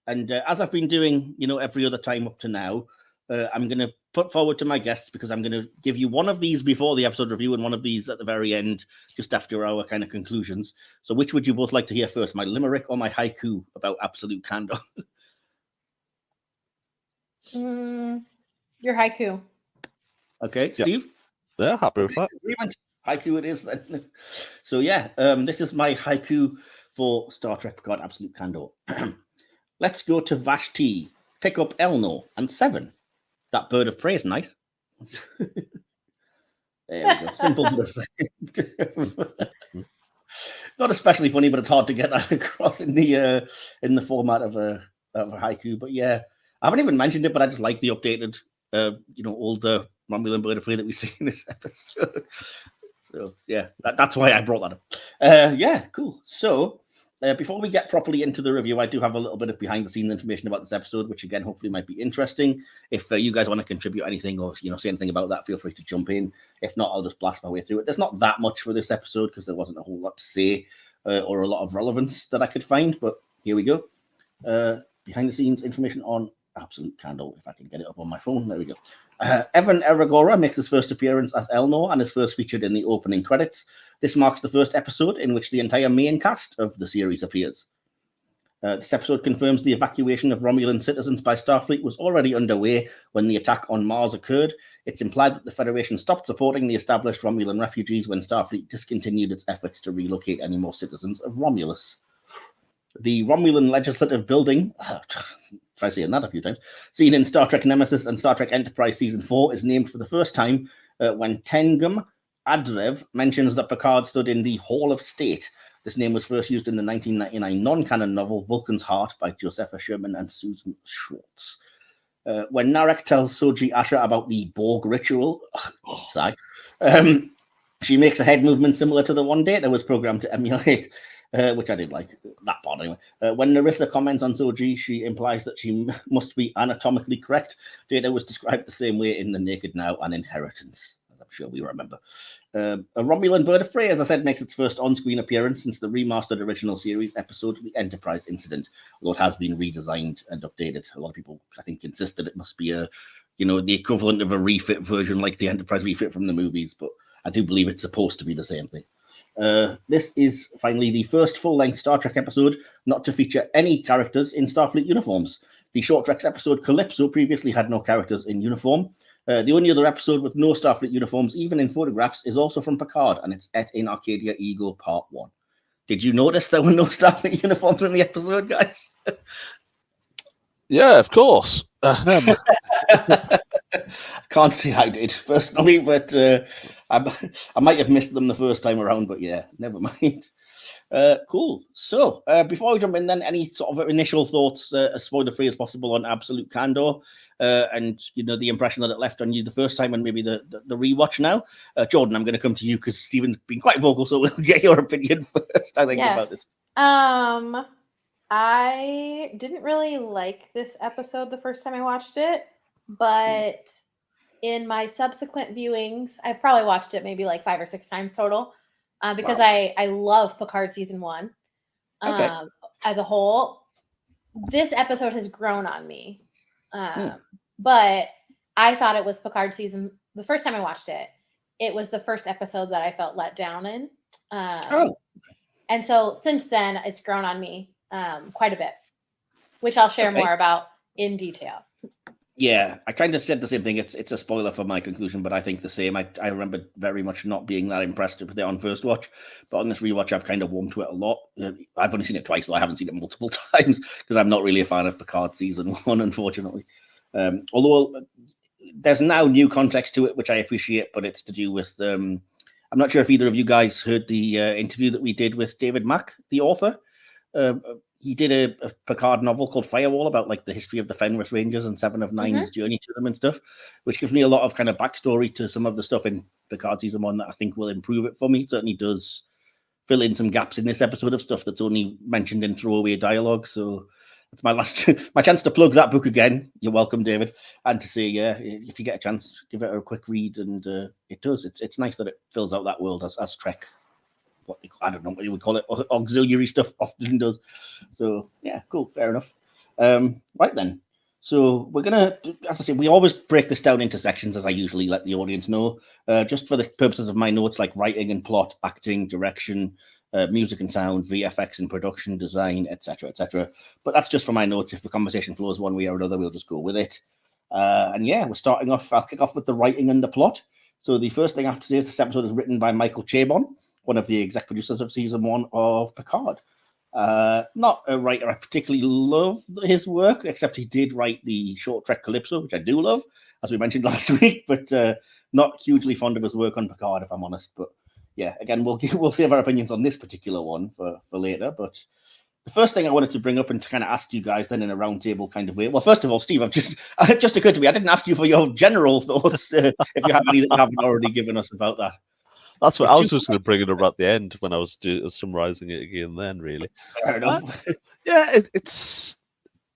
And as I've been doing, every other time up to now, I'm going to put forward to my guests, because I'm going to give you one of these before the episode review and one of these at the very end, just after our kind of conclusions. So which would you both like to hear first, my limerick or my haiku about Absolute Candor? Your haiku. Okay, Steve? Yeah, happy with that. Agreement. Haiku it is then. So yeah, this is my haiku for Star Trek Picard Absolute Candor. Let's go to Vashti, pick up Elnor and 7. That bird of prey is nice. There we go. Simple bit of not especially funny, but it's hard to get that across in the format of a haiku. But yeah, I haven't even mentioned it, but I just like the updated, older Romulan bird of prey that we see in this episode. So yeah, that's why I brought that up. Yeah, cool. So. Before we get properly into the review, I do have a little bit of behind-the-scenes information about this episode, which again, hopefully might be interesting. If you guys want to contribute anything or say anything about that, feel free to jump in. If not, I'll just blast my way through it. There's not that much for this episode because there wasn't a whole lot to say or a lot of relevance that I could find, but here we go. Behind-the-scenes information on Absolute Candor, if I can get it up on my phone. There we go. Evan Eragora makes his first appearance as Elnor and is first featured in the opening credits. This marks the first episode in which the entire main cast of the series appears. This episode confirms the evacuation of Romulan citizens by Starfleet was already underway when the attack on Mars occurred. It's implied that the Federation stopped supporting the established Romulan refugees when Starfleet discontinued its efforts to relocate any more citizens of Romulus. The Romulan Legislative Building, try saying that a few times, seen in Star Trek Nemesis and Star Trek Enterprise Season 4, is named for the first time when Tengum Adrev mentions that Picard stood in the Hall of State. This name was first used in the 1999 non-canon novel Vulcan's Heart by Josepha Sherman and Susan Schwartz. When Narek tells Soji Asher about the Borg ritual, she makes a head movement similar to the one Data was programmed to emulate, which I did like, that part anyway. When Narissa comments on Soji, she implies that she must be anatomically correct. Data was described the same way in The Naked Now and Inheritance. I'm sure we remember. A Romulan bird of prey, as I said, makes its first on-screen appearance since the remastered original series episode, The Enterprise Incident, although it has been redesigned and updated. A lot of people, I think, insist that it must be the equivalent of a refit version like the Enterprise refit from the movies, but I do believe it's supposed to be the same thing. This is finally the first full-length Star Trek episode not to feature any characters in Starfleet uniforms. The Short Treks episode Calypso previously had no characters in uniform. The only other episode with no Starfleet uniforms, even in photographs, is also from Picard, and it's Et in Arcadia Ego Part 1. Did you notice there were no Starfleet uniforms in the episode, guys? Yeah, of course. Can't say I did, personally, but I might have missed them the first time around, but yeah, never mind. Cool. So, before we jump in, then, any sort of initial thoughts, as spoiler-free as possible, on Absolute Candor, and the impression that it left on you the first time, and maybe the rewatch now. Jordan, I'm going to come to you because Stephen's been quite vocal, so we'll get your opinion first. I think about this. I didn't really like this episode the first time I watched it, but in my subsequent viewings, I've probably watched it maybe like 5 or 6 times total, because I love Picard season 1 as a whole. This episode has grown on me, but I thought it was Picard season. The first time I watched it, it was the first episode that I felt let down in. And so since then, it's grown on me quite a bit, which I'll share more about in detail. Yeah, I kind of said the same thing. It's a spoiler for my conclusion, but I think the same. I remember very much not being that impressed with it on first watch, but on this rewatch, I've kind of warmed to it a lot. I've only seen it twice, so I haven't seen it multiple times because I'm not really a fan of Picard season 1, unfortunately. Although there's now new context to it, which I appreciate, but it's to do with... I'm not sure if either of you guys heard the interview that we did with David Mack, the author. He did a Picard novel called Firewall about like the history of the Fenris Rangers and Seven of Nine's journey to them and stuff, which gives me a lot of kind of backstory to some of the stuff in Picard season 1 that I think will improve it for me. It certainly does fill in some gaps in this episode of stuff that's only mentioned in throwaway dialogue. So that's my chance to plug that book again. You're welcome, David, and to say, if you get a chance, give it a quick read. And it does. It's nice that it fills out that world as Trek. I don't know what you would call it, auxiliary stuff often does. So yeah, cool, fair enough. Right then, so we're gonna, as I say, we always break this down into sections, as I usually let the audience know, just for the purposes of my notes, like writing and plot, acting, direction, music and sound, VFX and production design, etc., etc. But that's just for my notes. If the conversation flows one way or another, we'll just go with it. And yeah, we're starting off. I'll kick off with the writing and the plot. So the first thing I have to say is this episode is written by Michael Chabon, one of the exec producers of season 1 of Picard. Not a writer I particularly love his work, except he did write the short Trek Calypso, which I do love, as we mentioned last week, but not hugely fond of his work on Picard, if I'm honest. But yeah, again, we'll save our opinions on this particular one for later. But the first thing I wanted to bring up and to kind of ask you guys then in a roundtable kind of way. Well, first of all, Steve, it just occurred to me, I didn't ask you for your general thoughts, if you have any that you haven't already given us about that. That's what I was just going to bring it up at the end when I was summarizing it again. Then, really, fair enough. Yeah, it's.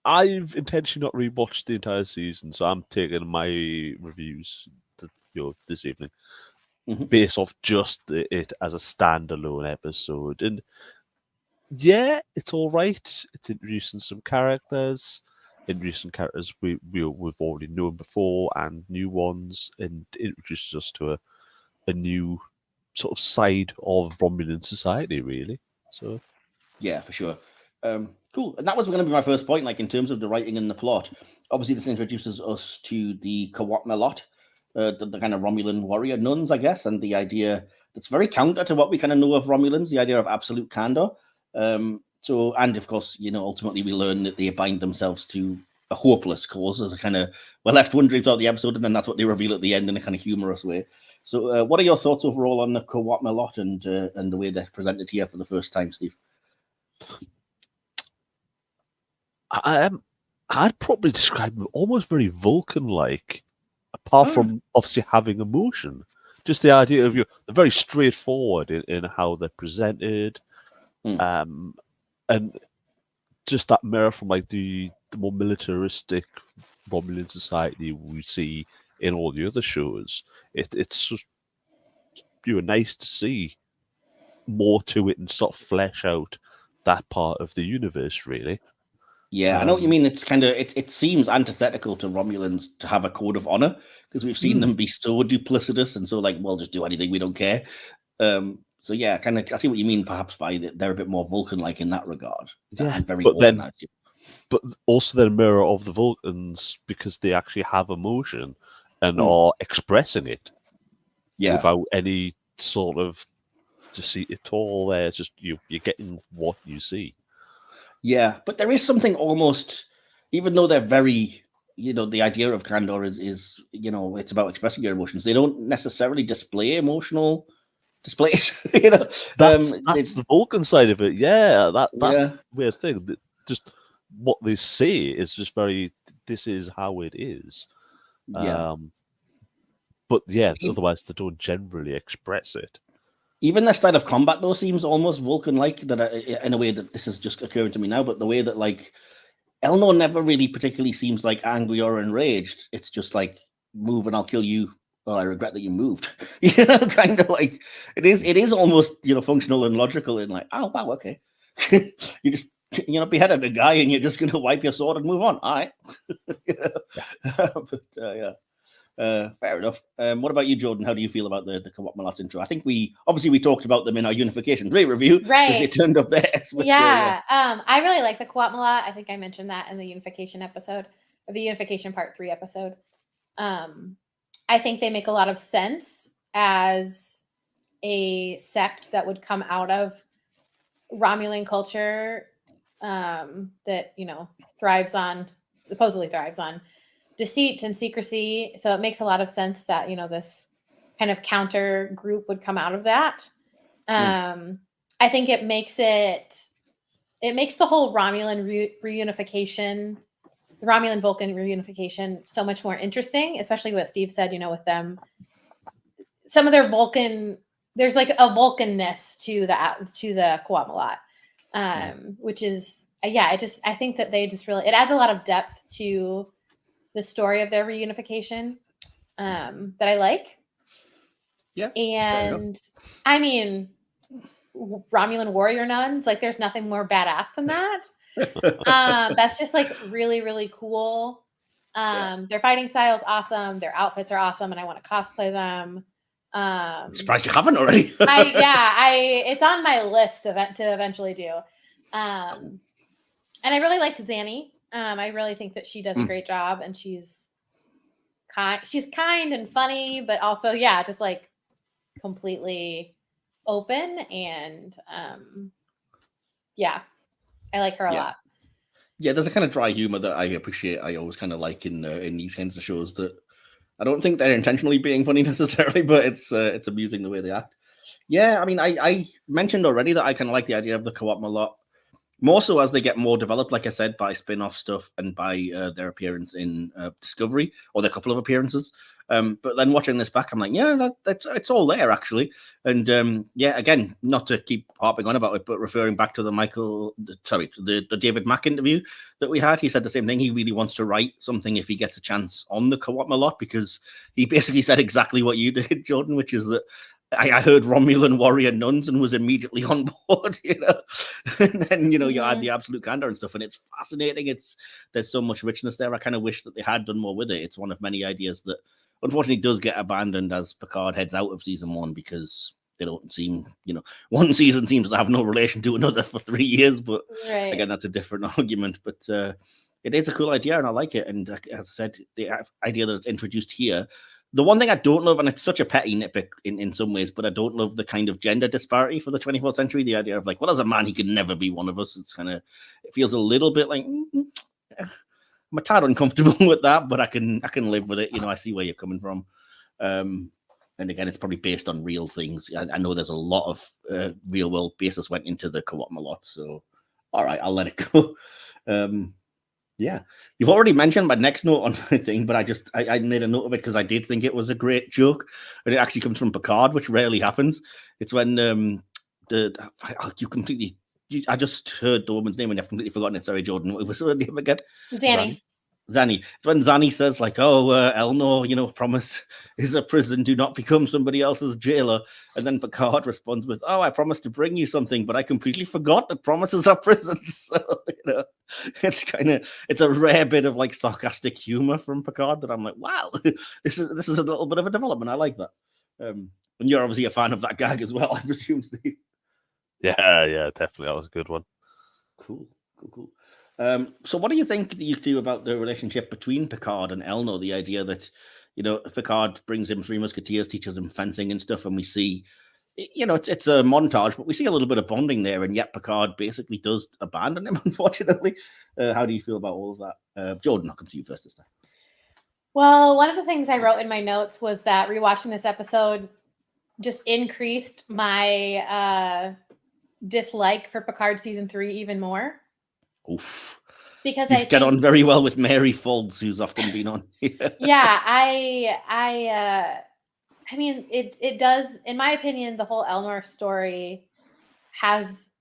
I've intentionally not rewatched the entire season, so I'm taking my reviews this evening based off just it as a standalone episode. And yeah, it's all right. It's introducing some characters, we've already known before and new ones, and introduces us to a new sort of side of Romulan society, really. So yeah, for sure. Cool. And that was going to be my first point, like in terms of the writing and the plot. Obviously, this introduces us to the Qowat Milat, the kind of Romulan warrior nuns, I guess, and the idea that's very counter to what we kind of know of Romulans, the idea of absolute candor. And of course, ultimately we learn that they bind themselves to a hopeless cause, as a kind of, we're left wondering throughout the episode, and then that's what they reveal at the end in a kind of humorous way. So what are your thoughts overall on the Qowat Milat and the way they're presented here for the first time, Steve? I'd probably describe them almost very Vulcan-like, apart from obviously having emotion. Just the idea of they're very straightforward in how they're presented, and just that mirror from like the more militaristic Romulan society we see in all the other shows. It's just nice to see more to it and sort of flesh out that part of the universe, really. Yeah, I know what you mean. It's kind of it seems antithetical to Romulans to have a code of honor, because we've seen them be so duplicitous and so like, well, just do anything, we don't care. So yeah, kind of I see what you mean. Perhaps by they're a bit more Vulcan-like in that regard. Yeah, very but also they're a mirror of the Vulcans because they actually have emotion and are expressing it. Yeah, without any sort of deceit at all. There, it's just you're getting what you see. Yeah, but there is something almost, even though they're very, the idea of Candor is it's about expressing your emotions. They don't necessarily display emotional displays. That's the Vulcan side of it. Yeah, that's Yeah. weird thing. That just what they say is just very. This is how it is. Yeah. But yeah, otherwise they don't generally express it. Even their style of combat though seems almost Vulcan-like. That in a way that this is just occurring to me now. But the way that like Elnor never really particularly seems like angry or enraged. It's just like move and I'll kill you. Oh, I regret that you moved. Kind of like it is almost functional and logical in like, oh wow, okay. You just beheaded a guy and you're just gonna wipe your sword and move on. All right. But yeah. Fair enough. What about you, Jordan? How do you feel about the Qowat Milat intro? I think we talked about them in our Unification 3 review. Right. They turned up there. Yeah. I really like the Qowat Milat. I think I mentioned that in the Unification episode, or the Unification Part 3 episode. I think they make a lot of sense as a sect that would come out of Romulan culture that, supposedly thrives on deceit and secrecy. So it makes a lot of sense that, this kind of counter group would come out of that. I think it makes the whole Romulan reunification, the Romulan Vulcan reunification so much more interesting, especially what Steve said, with them, some of their Vulcan, there's like a Vulcanness to the Qowat Milat, which is, I think that they just really, it adds a lot of depth to the story of their reunification that I like. Yeah. And I mean, Romulan warrior nuns, like there's nothing more badass than that. That's just like really, really cool. Their fighting style is awesome. Their outfits are awesome, and I want to cosplay them. Surprised you haven't already. It's on my list to eventually do. And I really like Zanny. I really think that she does a great job, and she's kind and funny, but also just like completely open, and I like her a lot. Yeah, there's a kind of dry humor that I appreciate. I always kind of like in these kinds of shows that I don't think they're intentionally being funny necessarily, but it's amusing the way they act. Yeah, I mean, I mentioned already that I kind of like the idea of the Qowat Milat, more so as they get more developed, like I said, by spin-off stuff and by their appearance in Discovery, or their couple of appearances. But then watching this back, I'm like, yeah, it's all there actually. And again, not to keep harping on about it, but referring back to the David Mack interview that we had, he said the same thing. He really wants to write something if he gets a chance on the Qowat Milat, because he basically said exactly what you did, Jordan, which is that I heard Romulan warrior nuns and was immediately on board, And then, you add the absolute candor and stuff, and it's fascinating. There's so much richness there. I kind of wish that they had done more with it. It's one of many ideas that unfortunately does get abandoned as Picard heads out of season 1, because they don't seem, one season seems to have no relation to another for 3 years. But again, that's a different argument. But it is a cool idea, and I like it. And as I said, the idea that it's introduced here. The one thing I don't love, and it's such a petty nitpick in some ways, but I don't love the kind of gender disparity for the 24th century. The idea of like, well, as a man, he can never be one of us. It feels a little bit like, I'm a tad uncomfortable with that, but I can live with it. I see where you're coming from. And again, it's probably based on real things. I know there's a lot of real world basis went into the Qowat Milat. So, all right, I'll let it go. Yeah, you've already mentioned my next note on the thing, but I made a note of it because I did think it was a great joke, and it actually comes from Picard, which rarely happens. It's when I just heard the woman's name and I've completely forgotten it. Sorry, Jordan. What was her name again? Zanny. It's when Zanny says like, "Oh, Elnor, promise is a prison. Do not become somebody else's jailer." And then Picard responds with, "Oh, I promised to bring you something, but I completely forgot that promises are prisons." So, it's a rare bit of like sarcastic humor from Picard that I'm like, wow, this is a little bit of a development. I like that. And you're obviously a fan of that gag as well, I presume, Steve. Yeah, definitely. That was a good one. Cool. So what do you think you do about the relationship between Picard and Elnor? The idea that, Picard brings him 3 Musketeers, teaches him fencing and stuff, and we see, it's a montage, but we see a little bit of bonding there, and yet Picard basically does abandon him, unfortunately. How do you feel about all of that? Jordan, I'll come to you first this time. Well, one of the things I wrote in my notes was that rewatching this episode, just increased my dislike for Picard season 3 even more. Oof. Because You'd get on very well with Mary Folds, who's often been on here. Yeah, I mean, it does, in my opinion, the whole Elnor story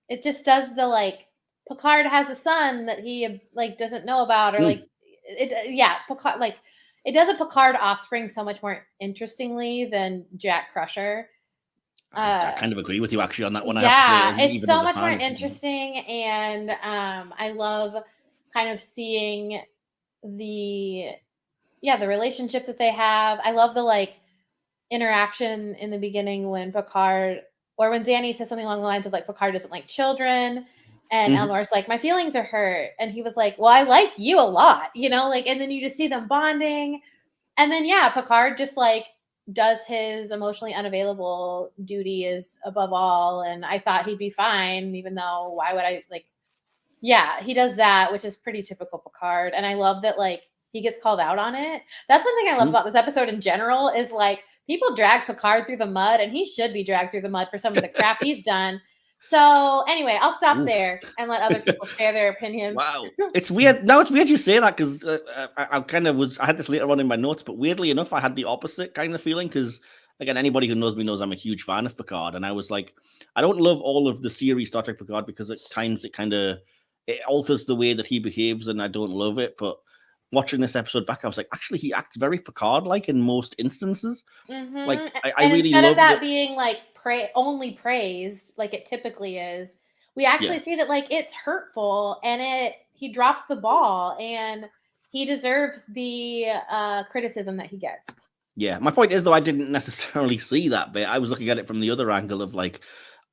it just does the like Picard has a son that he like doesn't know about, or like Picard, like it does a Picard offspring so much more interestingly than Jack Crusher. I kind of agree with you actually on that one. Yeah, I have to say, it's so much more interesting, and I love kind of seeing the relationship that they have. I love the like interaction in the beginning when Picard, or when Zanny says something along the lines of like Picard doesn't like children, and Elnor's like, my feelings are hurt, and he was like, well, I like you a lot, you know, like, and then you just see them bonding, and then Picard just like does his emotionally unavailable duty is above all, and I thought he'd be fine, even though why would I like, he does that, which is pretty typical Picard, and I love that like he gets called out on it. That's one thing I love about this episode in general is like people drag Picard through the mud, and he should be dragged through the mud for some of the crap he's done. So anyway, I'll stop there and let other people share their opinions. Wow, it's weird. No, it's weird you say that because I kind of was. I had this later on in my notes, but weirdly enough, I had the opposite kind of feeling because again, anybody who knows me knows I'm a huge fan of Picard, and I was like, I don't love all of the series Star Trek Picard because at times it alters the way that he behaves, and I don't love it, but. Watching this episode back, I was like, actually, he acts very Picard-like in most instances. Like, I really instead love of that being like only praised, like it typically is, we actually see that like it's hurtful, and he drops the ball, and he deserves the criticism that he gets. Yeah, my point is though, I didn't necessarily see that bit. I was looking at it from the other angle of like,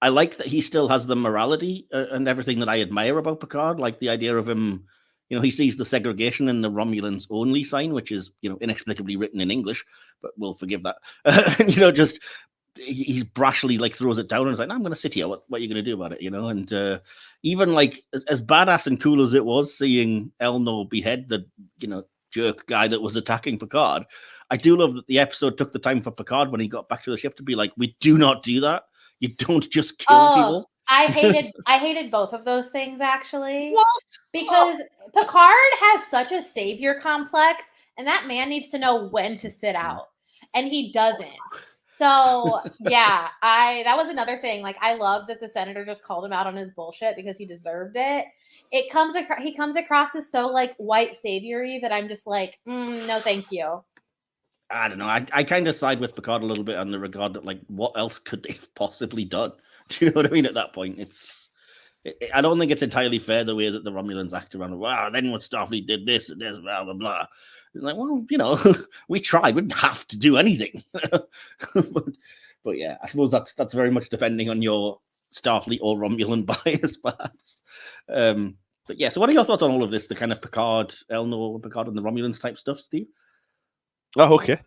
I like that he still has the morality and everything that I admire about Picard, like the idea of him. You know, he sees the segregation in the Romulans only sign, which is, you know, inexplicably written in English, but we'll forgive that. And, you know, just he's brashly like throws it down and is like, no, I'm going to sit here. What are you going to do about it? You know, and even like as badass and cool as it was seeing Elnor behead the, you know, jerk guy that was attacking Picard, I do love that the episode took the time for Picard when he got back to the ship to be like, we do not do that. You don't just kill people. I hated both of those things actually. What? Because Picard has such a savior complex, and that man needs to know when to sit out, and he doesn't. So that was another thing. Like I love that the senator just called him out on his bullshit because he deserved it. He comes across as so like white saviory that I'm just like, no, thank you. I don't know. I kind of side with Picard a little bit on the regard that like, what else could they have possibly done? Do you know what I mean? At that point, I don't think it's entirely fair the way that the Romulans act around. Wow, then what Starfleet did this and this, blah blah blah. It's like, well, you know, we tried. We didn't have to do anything. but yeah, I suppose that's very much depending on your Starfleet or Romulan bias, perhaps. But yeah, so what are your thoughts on all of this? The kind of Picard, Elnor, Picard, and the Romulans type stuff, Steve? Oh, okay.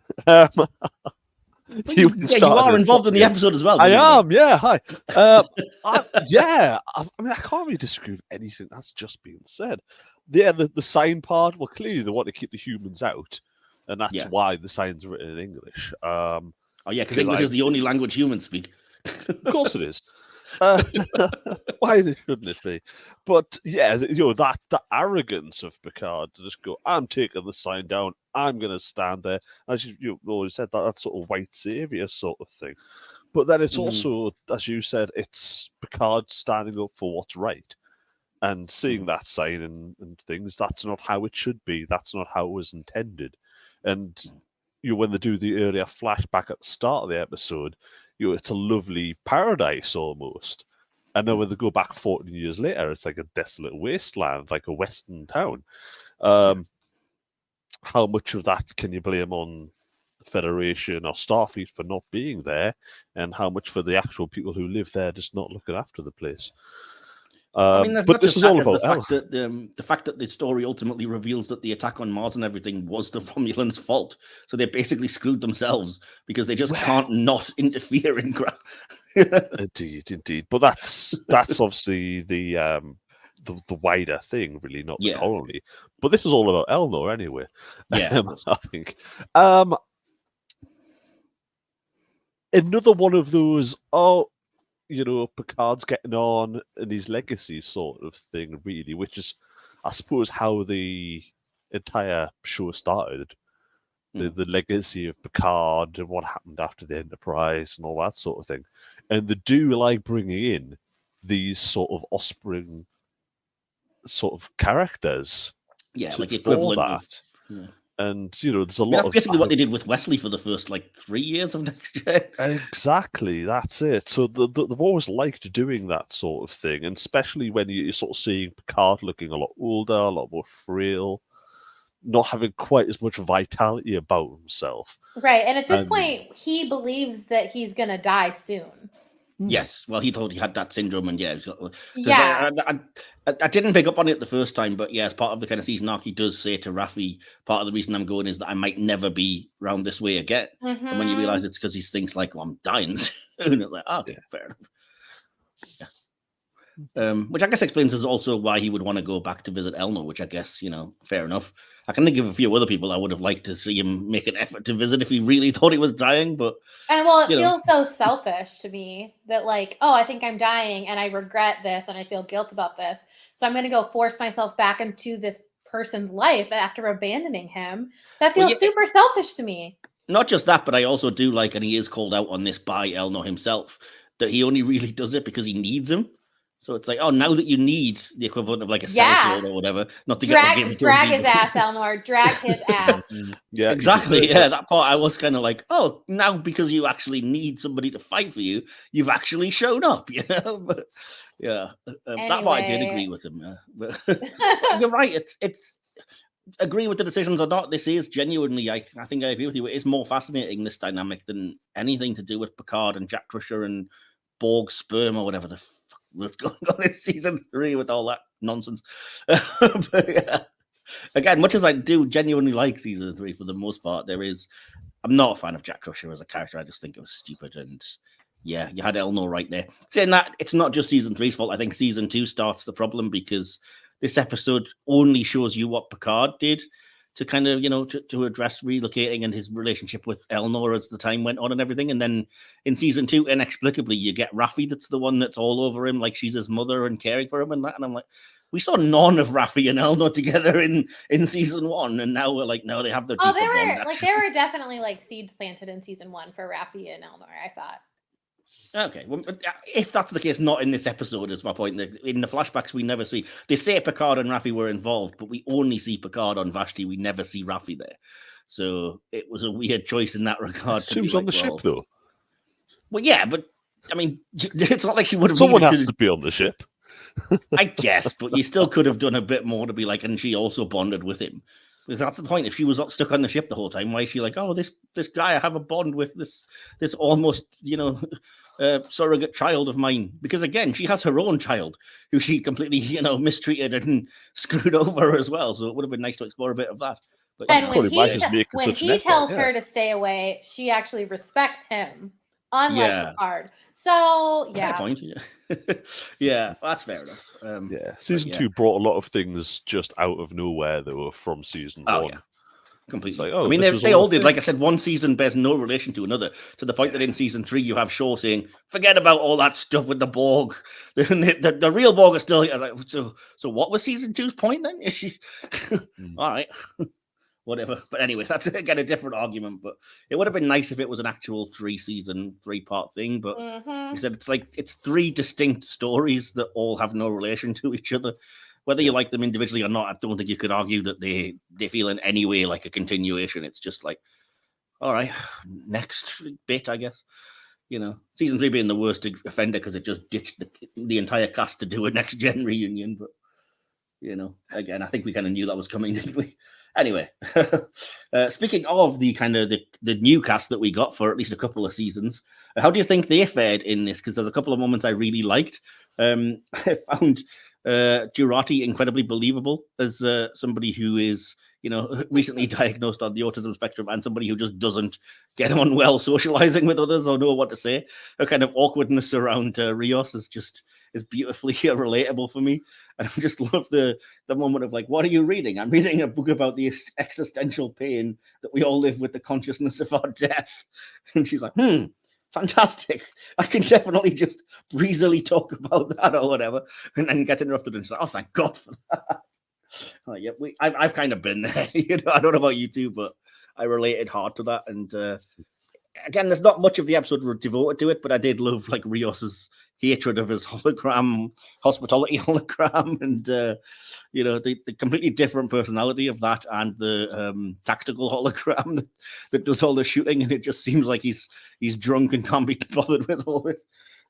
You are involved in the episode as well. I am, yeah. Hi. I mean, I can't really disagree with anything that's just being said. Yeah, the sign part, well, clearly they want to keep the humans out, and that's why the sign's written in English. Because English is the only language humans speak. Of course it is. Why shouldn't it be? But yeah, you know, that the arrogance of Picard to just go, I'm taking the sign down, I'm going to stand there. As you always said, that sort of white savior sort of thing. But then it's also, as you said, it's Picard standing up for what's right and seeing that sign and things. That's not how it should be. That's not how it was intended. And you know, when they do the earlier flashback at the start of the episode, you know, it's a lovely paradise almost. And then when they go back 14 years later, it's like a desolate wasteland, like a western town. How much of that can you blame on the Federation or Starfleet for not being there? And how much for the actual people who live there just not looking after the place? I mean, but this is all about the fact that the story ultimately reveals that the attack on Mars and everything was the Romulans' fault. So they basically screwed themselves because they just can't not interfere in crap. Indeed. But that's obviously the wider thing, really, not the colony. But this is all about Elnor anyway. Yeah, I think. another one of those, Picard's getting on and his legacy sort of thing, really, which is, I suppose, how the entire show started. The legacy of Picard and what happened after the Enterprise and all that sort of thing. And they do like bringing in these sort of offspring sort of characters. Yeah, like the equivalent of... Yeah. And, there's a lot of... That's basically what they did with Wesley for the first, 3 years of Next Gen. Exactly, that's it. So they've always liked doing that sort of thing, and especially when you're sort of seeing Picard looking a lot older, a lot more frail, not having quite as much vitality about himself. Right, and at this point, he believes that he's going to die soon. Yes, well, he thought he had that syndrome, and I didn't pick up on it the first time, but as part of the kind of season arc, he does say to Raffi, part of the reason I'm going is that I might never be round this way again. Mm-hmm. And when you realize it's because he thinks like, well, I'm dying soon, it's like, oh, okay, fair enough. Yeah. Which I guess explains as also why he would want to go back to visit Elnor, which I guess, fair enough. I can think of a few other people I would have liked to see him make an effort to visit if he really thought he was dying, but... And it feels so selfish to me that I think I'm dying and I regret this and I feel guilt about this. So I'm going to go force myself back into this person's life after abandoning him. That feels super selfish to me. Not just that, but I also do like, and he is called out on this by Elnor himself, that he only really does it because he needs him. So it's like, now that you need the equivalent of a sellsword or whatever, not to drag his ass, Elnor, drag his ass. Yeah, exactly. Yeah, that part I was kind of like, now because you actually need somebody to fight for you, you've actually shown up, But anyway. That part I did agree with him. But you're right. It's agree with the decisions or not. This is genuinely, I think I agree with you. It is more fascinating, this dynamic, than anything to do with Picard and Jack Crusher and Borg sperm or whatever the what's going on in season 3 with all that nonsense. But again, much as I do genuinely like season 3 for the most part, I'm not a fan of Jack Crusher as a character. I just think it was stupid. And you had Elnor right there. Saying that, it's not just season 3's fault. I think season 2 starts the problem because this episode only shows you what Picard did to kind of, to address relocating and his relationship with Elnor as the time went on and everything. And then in season 2, inexplicably, you get Raffi that's the one that's all over him, like she's his mother and caring for him and that. And I'm like, we saw none of Raffi and Elnor together in season 1. And now we're like, no, they have their deeper bond, there were definitely seeds planted in season 1 for Raffi and Elnor, I thought. Okay, well, if that's the case, not in this episode is my point. In the flashbacks, we never see... They say Picard and Raffi were involved, but we only see Picard on Vashti. We never see Raffi there. So it was a weird choice in that regard. She was on the ship, though. Well, yeah, but, I mean, it's not like she would have... Someone has to be on the ship. I guess, but you still could have done a bit more to be like, and she also bonded with him. Because that's the point. If she was stuck on the ship the whole time, why is she like, this guy I have a bond with, this almost, surrogate child of mine? Because again, she has her own child who she completely, mistreated and screwed over as well. So it would have been nice to explore a bit of that. But, and when he tells her to stay away, she actually respects him, unlike Picard. So yeah, fair point. Yeah, that's fair enough. Season 2 brought a lot of things just out of nowhere though from season 1. Yeah. Completely. Like, I mean, they all did. Like I said, one season bears no relation to another, to the point that in season 3 you have Shaw saying, "Forget about all that stuff with the Borg. The real Borg are still here." Like, so what was season 2's point then? Is she all right? Whatever. But anyway, that's again a different argument. But it would have been nice if it was an actual 3-season, 3-part thing. But you said it's 3 distinct stories that all have no relation to each other. Whether you like them individually or not, I don't think you could argue that they feel in any way like a continuation. It's just like, all right, next bit, I guess. Season 3 being the worst offender because it just ditched the entire cast to do a next gen reunion. But again, I think we kind of knew that was coming, didn't we? Anyway, speaking of the kind of the new cast that we got for at least a couple of seasons, how do you think they fared in this? Because there's a couple of moments I really liked. I found Jurati incredibly believable as somebody who is, recently diagnosed on the autism spectrum and somebody who just doesn't get on well socializing with others or know what to say. Her kind of awkwardness around Rios is beautifully relatable for me. And I just love the moment of like, what are you reading? I'm reading a book about the existential pain that we all live with the consciousness of our death. And she's like, fantastic. I can definitely just breezily talk about that or whatever, and then get interrupted and say, oh, thank God for that. Oh, yeah, I've kind of been there. I don't know about you two, but I related hard to that. And again, there's not much of the episode devoted to it, but I did love like Rios's hatred of his hospitality hologram, and the completely different personality of that, and the tactical hologram that does all the shooting, and it just seems like he's drunk and can't be bothered with all this.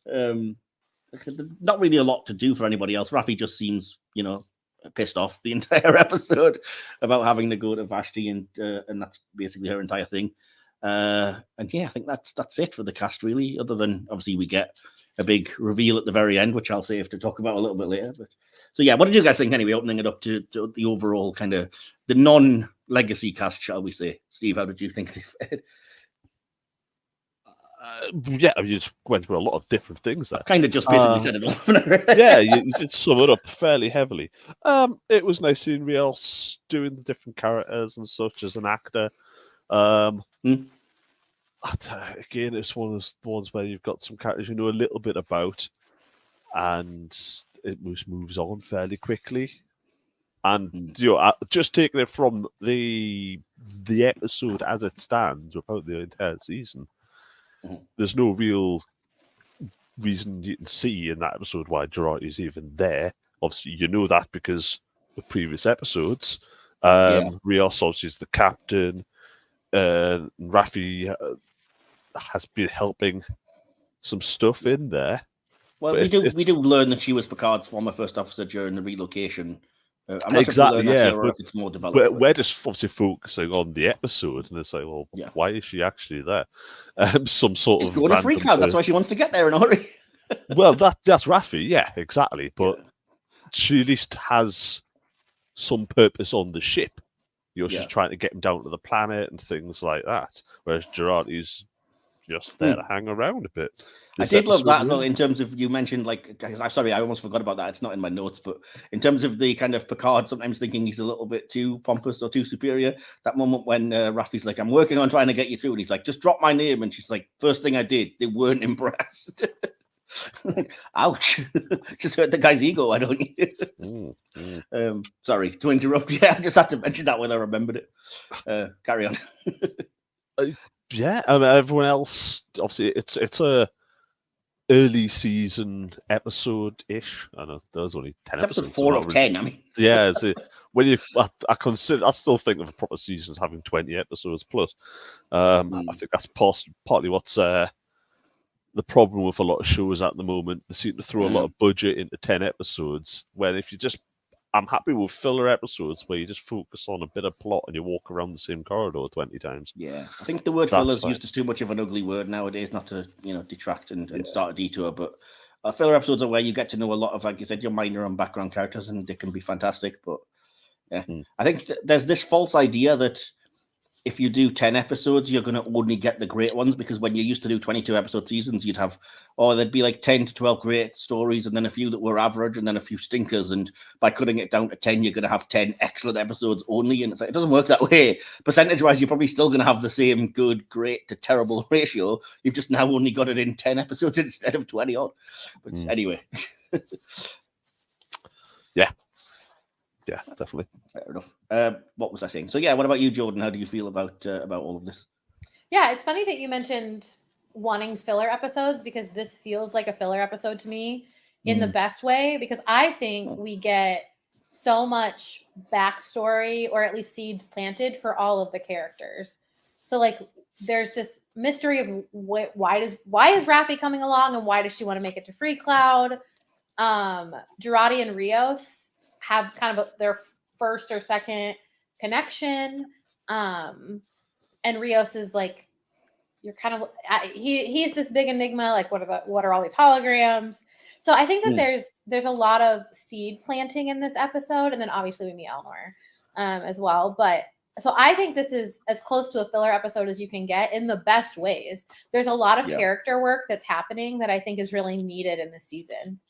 Not really a lot to do for anybody else. Raffi just seems, pissed off the entire episode about having to go to Vashti, and that's basically her entire thing. And yeah, I think that's it for the cast, really, other than obviously we get a big reveal at the very end, which I'll save to talk about a little bit later. But so yeah, what did you guys think anyway, opening it up to the overall kind of the non-legacy cast, shall we say? Steve, how did you think they fared? Yeah, you just went through a lot of different things there. Kind of just basically said it all. Yeah, you did sum it up fairly heavily. It was nice seeing Rios doing the different characters and such as an actor. Again, it's one of those ones where you've got some characters you know a little bit about, and it moves on fairly quickly. And just taking it from the episode as it stands, without the entire season, there's no real reason you can see in that episode why Jurati's even there. Obviously, you know that because of previous episodes. Rios obviously is the captain. Raffi has been helping some stuff in there. Well, we do learn that she was Picard's former first officer during the relocation. I'm not exactly, sure if we learn that here or if it's more developed. We're just obviously focusing on the episode, and it's like, well, why is she actually there? Some sort of going to freak out. That's why she wants to get there in a hurry. Well, that's Raffi, yeah, exactly. But she at least has some purpose on the ship. She's trying to get him down to the planet and things like that. Whereas Jurati's just there to hang around a bit. I did love that as well, in terms of, you mentioned, like, I'm sorry, I almost forgot about that. It's not in my notes, but in terms of the kind of Picard sometimes thinking he's a little bit too pompous or too superior, that moment when Raffi's like, I'm working on trying to get you through, and he's like, just drop my name. And she's like, first thing I did, they weren't impressed. Ouch. Just hurt the guy's ego, why don't you? Sorry to interrupt. Yeah, I just had to mention that when I remembered it. Carry on. Yeah, I mean, everyone else, obviously, it's a early season episode-ish. I know there's only 10 it's episodes. Episode 4 of 10, I mean. Yeah, when I still think of a proper season as having 20 episodes plus. I think that's partly what's the problem with a lot of shows at the moment. They seem to throw a lot of budget into 10 episodes, when if you just, I'm happy with filler episodes where you just focus on a bit of plot and you walk around the same corridor 20 times. Yeah, I think the word filler is used as too much of an ugly word nowadays, not to detract and start a detour, but filler episodes are where you get to know a lot of, like you said, your minor and background characters, and they can be fantastic. But yeah, I think there's this false idea that if you do 10 episodes, you're going to only get the great ones, because when you used to do 22 episode seasons, you'd have, there'd be like 10 to 12 great stories, and then a few that were average, and then a few stinkers. And by cutting it down to 10, you're going to have 10 excellent episodes only. And it's like, it doesn't work that way. Percentage wise, you're probably still going to have the same good, great to terrible ratio. You've just now only got it in 10 episodes instead of 20 odd. But anyway. Yeah, definitely. Fair enough. What was I saying? So yeah, what about you, Jordan? How do you feel about all of this? Yeah, it's funny that you mentioned wanting filler episodes, because this feels like a filler episode to me in the best way, because I think we get so much backstory, or at least seeds planted for all of the characters. So like there's this mystery of why is Raffi coming along, and why does she want to make it to Free Cloud? Jurati and Rios have kind of their first or second connection. And Rios is like, you're kind of, he's this big enigma. Like, what are all these holograms? So I think that there's a lot of seed planting in this episode. And then obviously we meet Elnor as well. But so I think this is as close to a filler episode as you can get in the best ways. There's a lot of character work that's happening that I think is really needed in this season.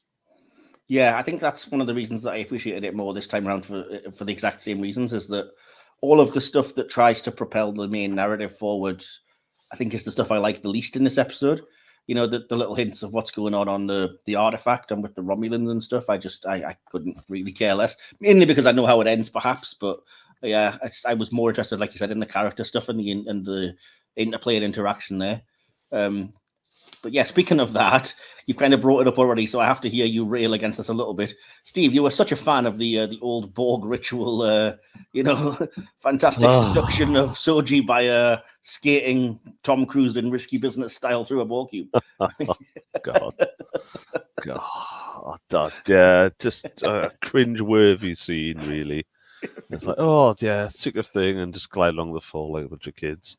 Yeah, I think that's one of the reasons that I appreciated it more this time around, for the exact same reasons, is that all of the stuff that tries to propel the main narrative forward, I think, is the stuff I like the least in this episode. you know, the little hints of what's going on the artifact and with the Romulans and stuff. I couldn't really care less, mainly because I know how it ends, perhaps. But yeah, I was more interested, like you said, in the character stuff and the interplay and interaction there. But yeah, speaking of that, you've kind of brought it up already, so I have to hear you rail against this a little bit. Steve, you were such a fan of the old Borg ritual, fantastic seduction of Soji by skating Tom Cruise in Risky Business style through a Borg cube. God. Yeah, just a cringe-worthy scene, really. It's like, oh, yeah, sick of thing, and just glide along the floor like a bunch of kids.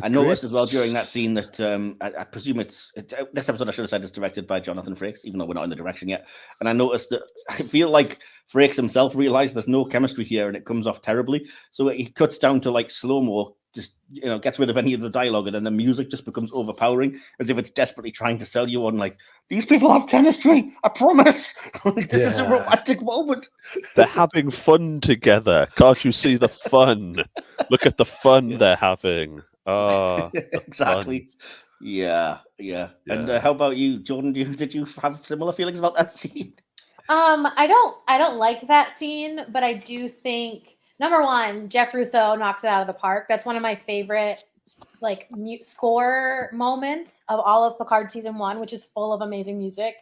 I noticed as well during that scene that I presume this episode I should have said is directed by Jonathan Frakes, even though we're not in the direction yet. And I noticed that I feel like Frakes himself realized there's no chemistry here and it comes off terribly. So he cuts down to like slow-mo, just, you know, gets rid of any of the dialogue, and then the music just becomes overpowering, as if it's desperately trying to sell you on like, these people have chemistry, I promise. This is a romantic moment. They're having fun together. Can't you see the fun? Look at the fun they're having. Oh, exactly. Yeah. And how about you, Jordan? Did you have similar feelings about that scene? I don't like that scene, but I do think, number one, Jeff Russo knocks it out of the park. That's one of my favorite like mute score moments of all of Picard season 1, which is full of amazing music.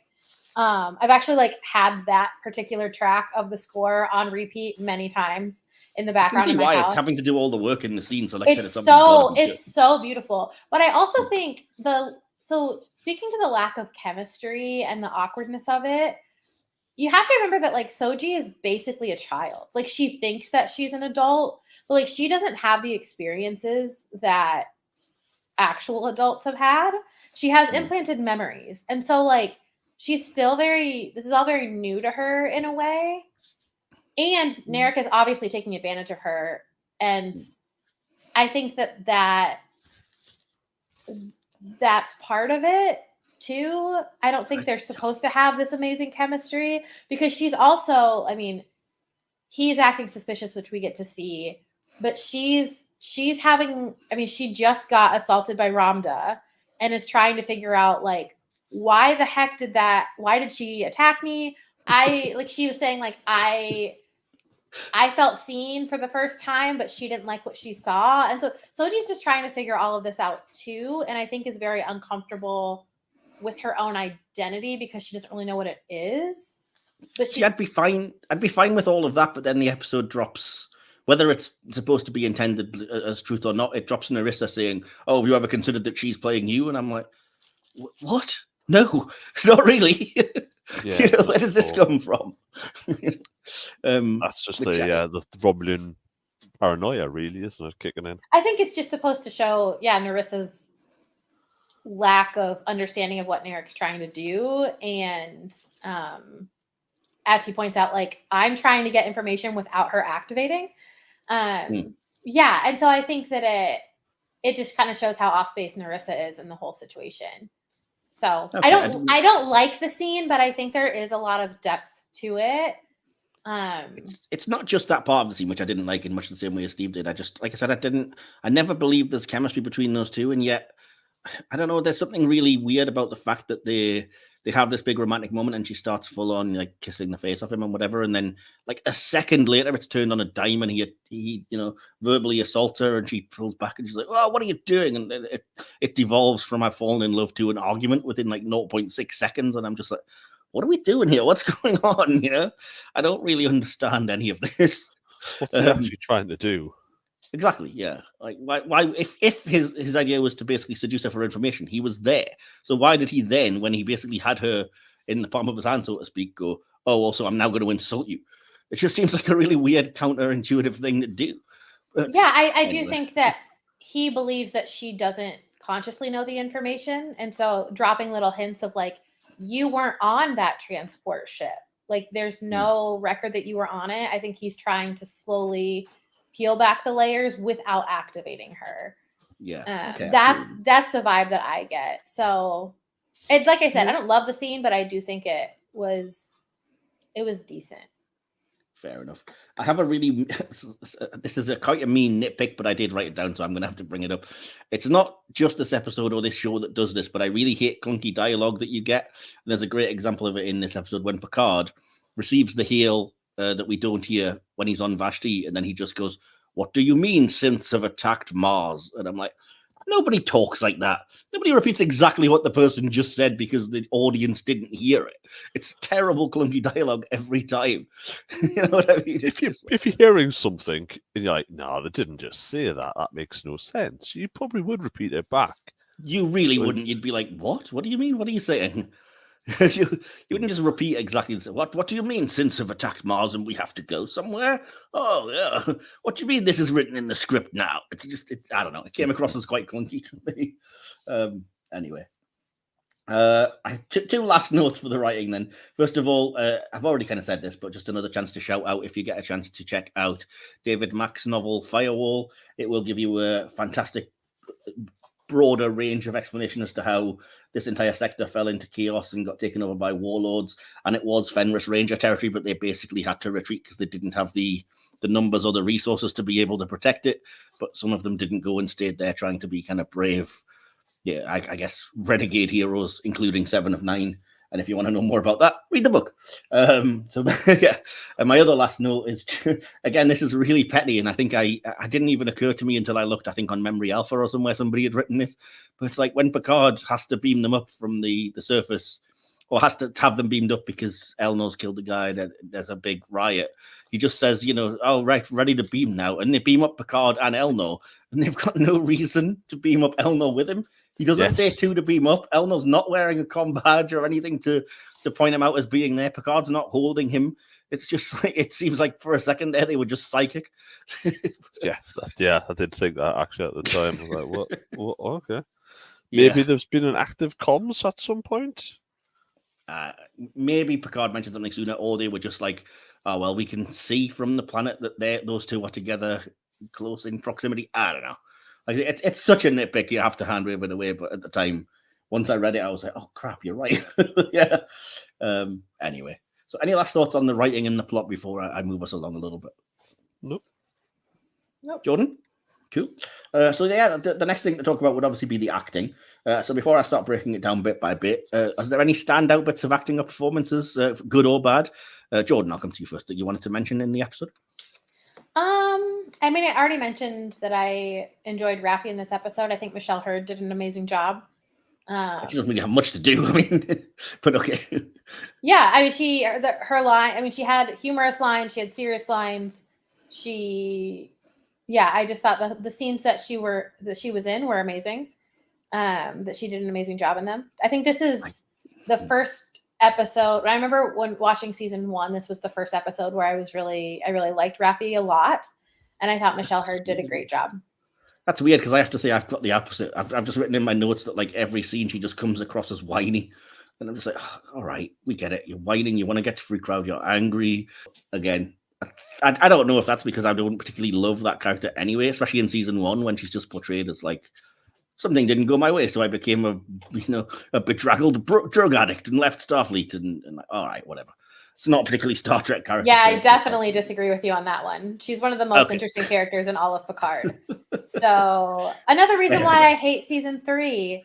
I've actually like had that particular track of the score on repeat many times in the background. I can see why it's having to do all the work in the scene. So like it's so beautiful. But I also think speaking to the lack of chemistry and the awkwardness of it, you have to remember that like Soji is basically a child. Like she thinks that she's an adult, but like she doesn't have the experiences that actual adults have had. She has implanted memories. And so like she's still this is all very new to her in a way. And Narek is obviously taking advantage of her. And I think that's part of it too. I don't think they're supposed to have this amazing chemistry because she's also, I mean, he's acting suspicious, which we get to see, but she's having, I mean, she just got assaulted by Ramda and is trying to figure out like, why did she attack me? She was saying like, I felt seen for the first time, but she didn't like what she saw. And so Soji's just trying to figure all of this out too. And I think is very uncomfortable with her own identity because she doesn't really know what it is. But I'd be fine with all of that, but then the episode drops, whether it's supposed to be intended as truth or not, it drops Narissa saying, oh, have you ever considered that she's playing you? And I'm like, what? No, not really. Yeah, where does this come from? That's just the Romulan paranoia, really, isn't it, kicking in? I think it's just supposed to show, Narissa's lack of understanding of what Narek's trying to do. And as he points out, like, I'm trying to get information without her activating. Yeah, and so I think that it just kind of shows how off base Narissa is in the whole situation. So okay, I don't like the scene, but I think there is a lot of depth to it. It's not just that part of the scene which I didn't like in much the same way as Steve did. I just, like I said, I never believed there's chemistry between those two, and yet I don't know. There's something really weird about the fact that they have this big romantic moment, and she starts full on like kissing the face off him and whatever, and then like a second later, it's turned on a dime, and he verbally assaults her, and she pulls back, and she's like, "Oh, what are you doing?" And then it devolves from I've fallen in love to an argument within like 0.6 seconds, and I'm just like, what are we doing here? What's going on? I don't really understand any of this. What's he actually trying to do? Exactly, yeah. Like, why? If his idea was to basically seduce her for information, he was there. So why did he then, when he basically had her in the palm of his hand, so to speak, go, "Oh, also, I'm now going to insult you"? It just seems like a really weird, counterintuitive thing to do. But yeah, I do think that he believes that she doesn't consciously know the information, and so dropping little hints of like, you weren't on that transport ship. Like, there's no record that you were on it. I think he's trying to slowly peel back the layers without activating her. Yeah. Okay, that's the vibe that I get. So it's like I said, I don't love the scene, but I do think it was decent. Fair enough. I have a really, this is quite a mean nitpick, but I did write it down, so I'm going to have to bring it up. It's not just this episode or this show that does this, but I really hate clunky dialogue that you get. There's a great example of it in this episode when Picard receives the hail that we don't hear when he's on Vashti, and then he just goes, "What do you mean synths have attacked Mars?" And I'm like, nobody talks like that. Nobody repeats exactly what the person just said because the audience didn't hear it. It's terrible, clunky dialogue every time. You know what I mean? If you're hearing something and you're like, no, they didn't just say that. That makes no sense. You probably would repeat it back. You really wouldn't. You'd be like, what? What do you mean? What are you saying? you wouldn't just repeat exactly the same. What do you mean synths have attacked Mars and we have to go somewhere? Oh, yeah. What do you mean this is written in the script now? I don't know. It came across as quite clunky to me. Anyway. Two last notes for the writing then. First of all, I've already kind of said this, but just another chance to shout out if you get a chance to check out David Mack's novel Firewall. It will give you a fantastic broader range of explanation as to how this entire sector fell into chaos and got taken over by warlords, and it was Fenris Ranger territory, but they basically had to retreat because they didn't have the numbers or the resources to be able to protect it. But some of them didn't go and stayed there trying to be kind of brave, I guess, renegade heroes, including Seven of Nine. And if you want to know more about that, read the book. Yeah. And my other last note is, again, this is really petty, and I think I didn't even occur to me until I looked, I think, on Memory Alpha or somewhere somebody had written this. But it's like when Picard has to beam them up from the surface, or has to have them beamed up because Elnor's killed the guy, there's a big riot. He just says, oh, right, ready to beam now. And they beam up Picard and Elnor, and they've got no reason to beam up Elnor with him. He doesn't say two to beam up. Elnor's not wearing a comm badge or anything to point him out as being there. Picard's not holding him. It's just like, it seems like for a second there they were just psychic. Yeah, I did think that actually at the time. I was like, what? Okay. Maybe there's been an active comms at some point. Maybe Picard mentioned something sooner, or they were just like, oh, well, we can see from the planet that those two are together close in proximity. I don't know. Like it's such a nitpick, you have to hand wave it away. But at the time, once I read it, I was like, oh crap, you're right. Yeah. Anyway, so any last thoughts on the writing and the plot before I move us along a little bit? Nope. Jordan? Cool. So yeah, the next thing to talk about would obviously be the acting. So before I start breaking it down bit by bit, is there any standout bits of acting or performances, good or bad? Jordan, I'll come to you first, that you wanted to mention in the episode. I mean, I already mentioned that I enjoyed Raffi in this episode. I think Michelle Hurd did an amazing job. She doesn't really have much to do. I mean, but okay. Yeah, I mean, her line. I mean, she had humorous lines. She had serious lines. I just thought the scenes that she was in were amazing. That she did an amazing job in them. I think this is the first episode. I remember when watching season 1, this was the first episode where I really liked Raffi a lot, and I thought Michelle Hurd did a great job. That's weird because I have to say I've got the opposite. I've just written in my notes that like every scene she just comes across as whiny, and I'm just like, oh, all right, we get it. You're whining. You want to get to free crowd. You're angry. Again, I don't know if that's because I don't particularly love that character anyway, especially in season 1 when she's just portrayed as like something didn't go my way, so I became a bedraggled drug addict and left Starfleet, and like, all right, whatever. It's not a particularly Star Trek character. Yeah, I definitely disagree with you on that one. She's one of the most interesting characters in all of Picard. So another reason why I hate season 3.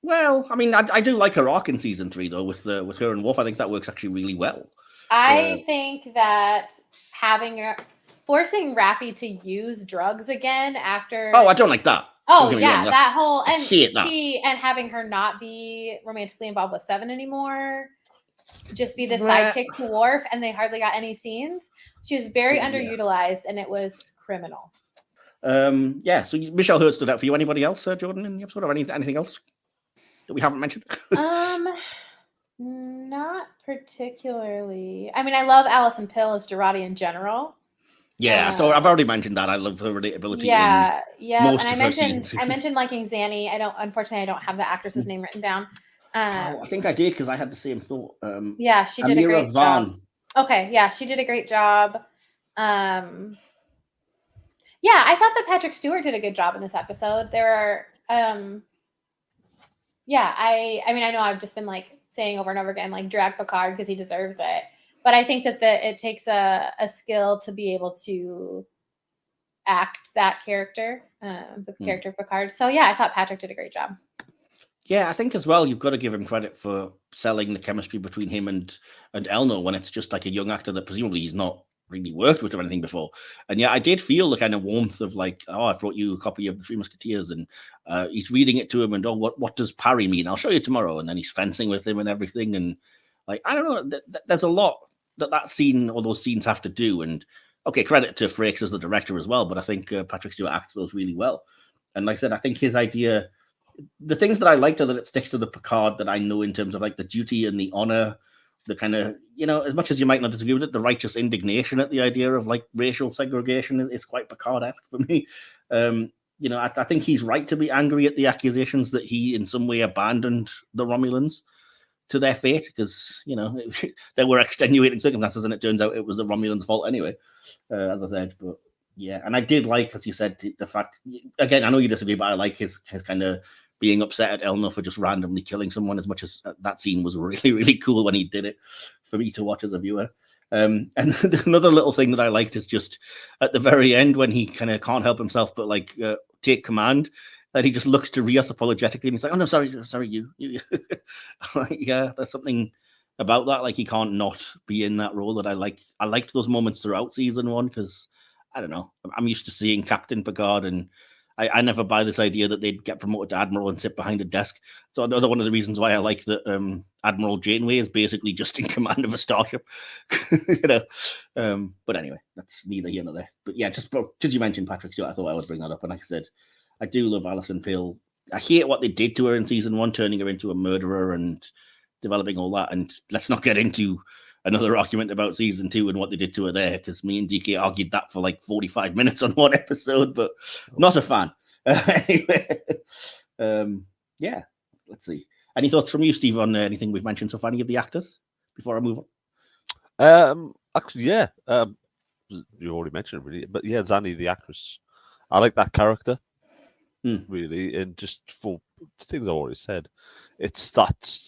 Well, I mean, I do like her arc in season 3 though, with her and Worf. I think that works actually really well. I think that forcing Raffi to use drugs again after. Oh, I don't like that. Oh yeah, that whole and and having her not be romantically involved with Seven anymore, just be the sidekick to Worf, and they hardly got any scenes. She was very underutilized, and it was criminal. Yeah. So Michelle Hurd stood out for you. Anybody else, Jordan, in the episode, or anything else that we haven't mentioned? Not particularly. I mean, I love Alison Pill as Jurati in general. Yeah, so I've already mentioned that. I love her relatability. Yeah. Most and of her scenes. I mentioned liking Zanny. Unfortunately, I don't have the actress's name written down. I think I did because I had the same thought. Yeah, she did a great job. Okay, yeah, she did a great job. Yeah, I thought that Patrick Stewart did a good job in this episode. There are, yeah, I mean, I know I've just been like saying over and over again, like drag Picard because he deserves it. But I think that it takes a skill to be able to act that character, the character of Picard. So yeah, I thought Patrick did a great job. Yeah, I think as well, you've got to give him credit for selling the chemistry between him and Elnor when it's just like a young actor that presumably he's not really worked with or anything before. And yeah, I did feel the kind of warmth of like, oh, I've brought you a copy of the Three Musketeers, and he's reading it to him, and oh, what does parry mean? I'll show you tomorrow. And then he's fencing with him and everything. And like, I don't know, there's a lot that scene or those scenes have to do. And okay, credit to Frakes as the director as well, but I think Patrick Stewart acts those really well. And like I said, I think his idea, the things that I liked are that it sticks to the Picard that I know in terms of like the duty and the honor, the kind of, you know, as much as you might not disagree with it, the righteous indignation at the idea of like racial segregation is quite Picard-esque for me. You know, I think he's right to be angry at the accusations that he in some way abandoned the Romulans to their fate, because, you know, there were extenuating circumstances and it turns out it was the Romulans' fault anyway, as I said. But yeah, and I did like, as you said, the fact, again, I know you disagree, but I like his kind of being upset at Elnor for just randomly killing someone, as much as that scene was really, really cool when he did it for me to watch as a viewer. And another little thing that I liked is just at the very end when he kind of can't help himself but like take command, that he just looks to Rios apologetically and he's like, oh no, sorry, you. Like, yeah, there's something about that, like he can't not be in that role that I like. I liked those moments throughout season one because I don't know, I'm used to seeing Captain Picard, and I never buy this idea that they'd get promoted to Admiral and sit behind a desk. So another one of the reasons why I like that Admiral Janeway is basically just in command of a starship. You know, but anyway, that's neither here nor there. But yeah, just because you mentioned Patrick Stewart, I thought I would bring that up. And like I said, I do love Alison Peel. I hate what they did to her in season one, turning her into a murderer and developing all that. And let's not get into another argument about season two and what they did to her there, because me and DK argued that for like 45 minutes on one episode, but not a fan. Anyway, yeah, let's see. Any thoughts from you, Steve, on anything we've mentioned so far, any of the actors, before I move on? Actually, yeah. You already mentioned it, really. But yeah, Zanny, the actress. I like that character, really. And just for the things I already said, it's that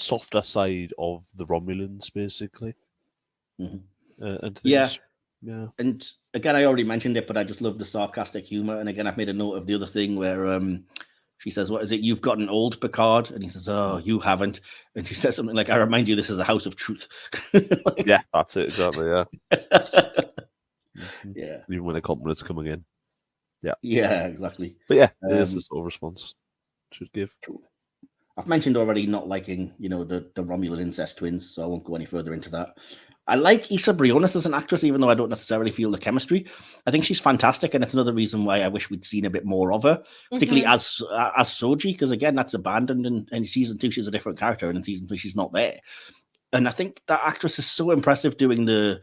softer side of the Romulans, basically. And things. Yeah. And again, I already mentioned it, but I just love the sarcastic humor. And again, I've made a note of the other thing where she says, what is it? You've got an old Picard. And he says, oh, you haven't. And she says something like, I remind you, this is a house of truth. Like, yeah, that's it. Exactly. Yeah. Yeah. Even when a compliment's coming in. Yeah. Yeah, exactly. But yeah, there's this sort of response should give. Cool. I've mentioned already not liking, you know, the Romulan incest twins, so I won't go any further into that. I like Issa Briones as an actress, even though I don't necessarily feel the chemistry. I think she's fantastic, and it's another reason why I wish we'd seen a bit more of her, particularly as Soji, because again, that's abandoned in season two. She's a different character, and in season three, she's not there. And I think that actress is so impressive doing the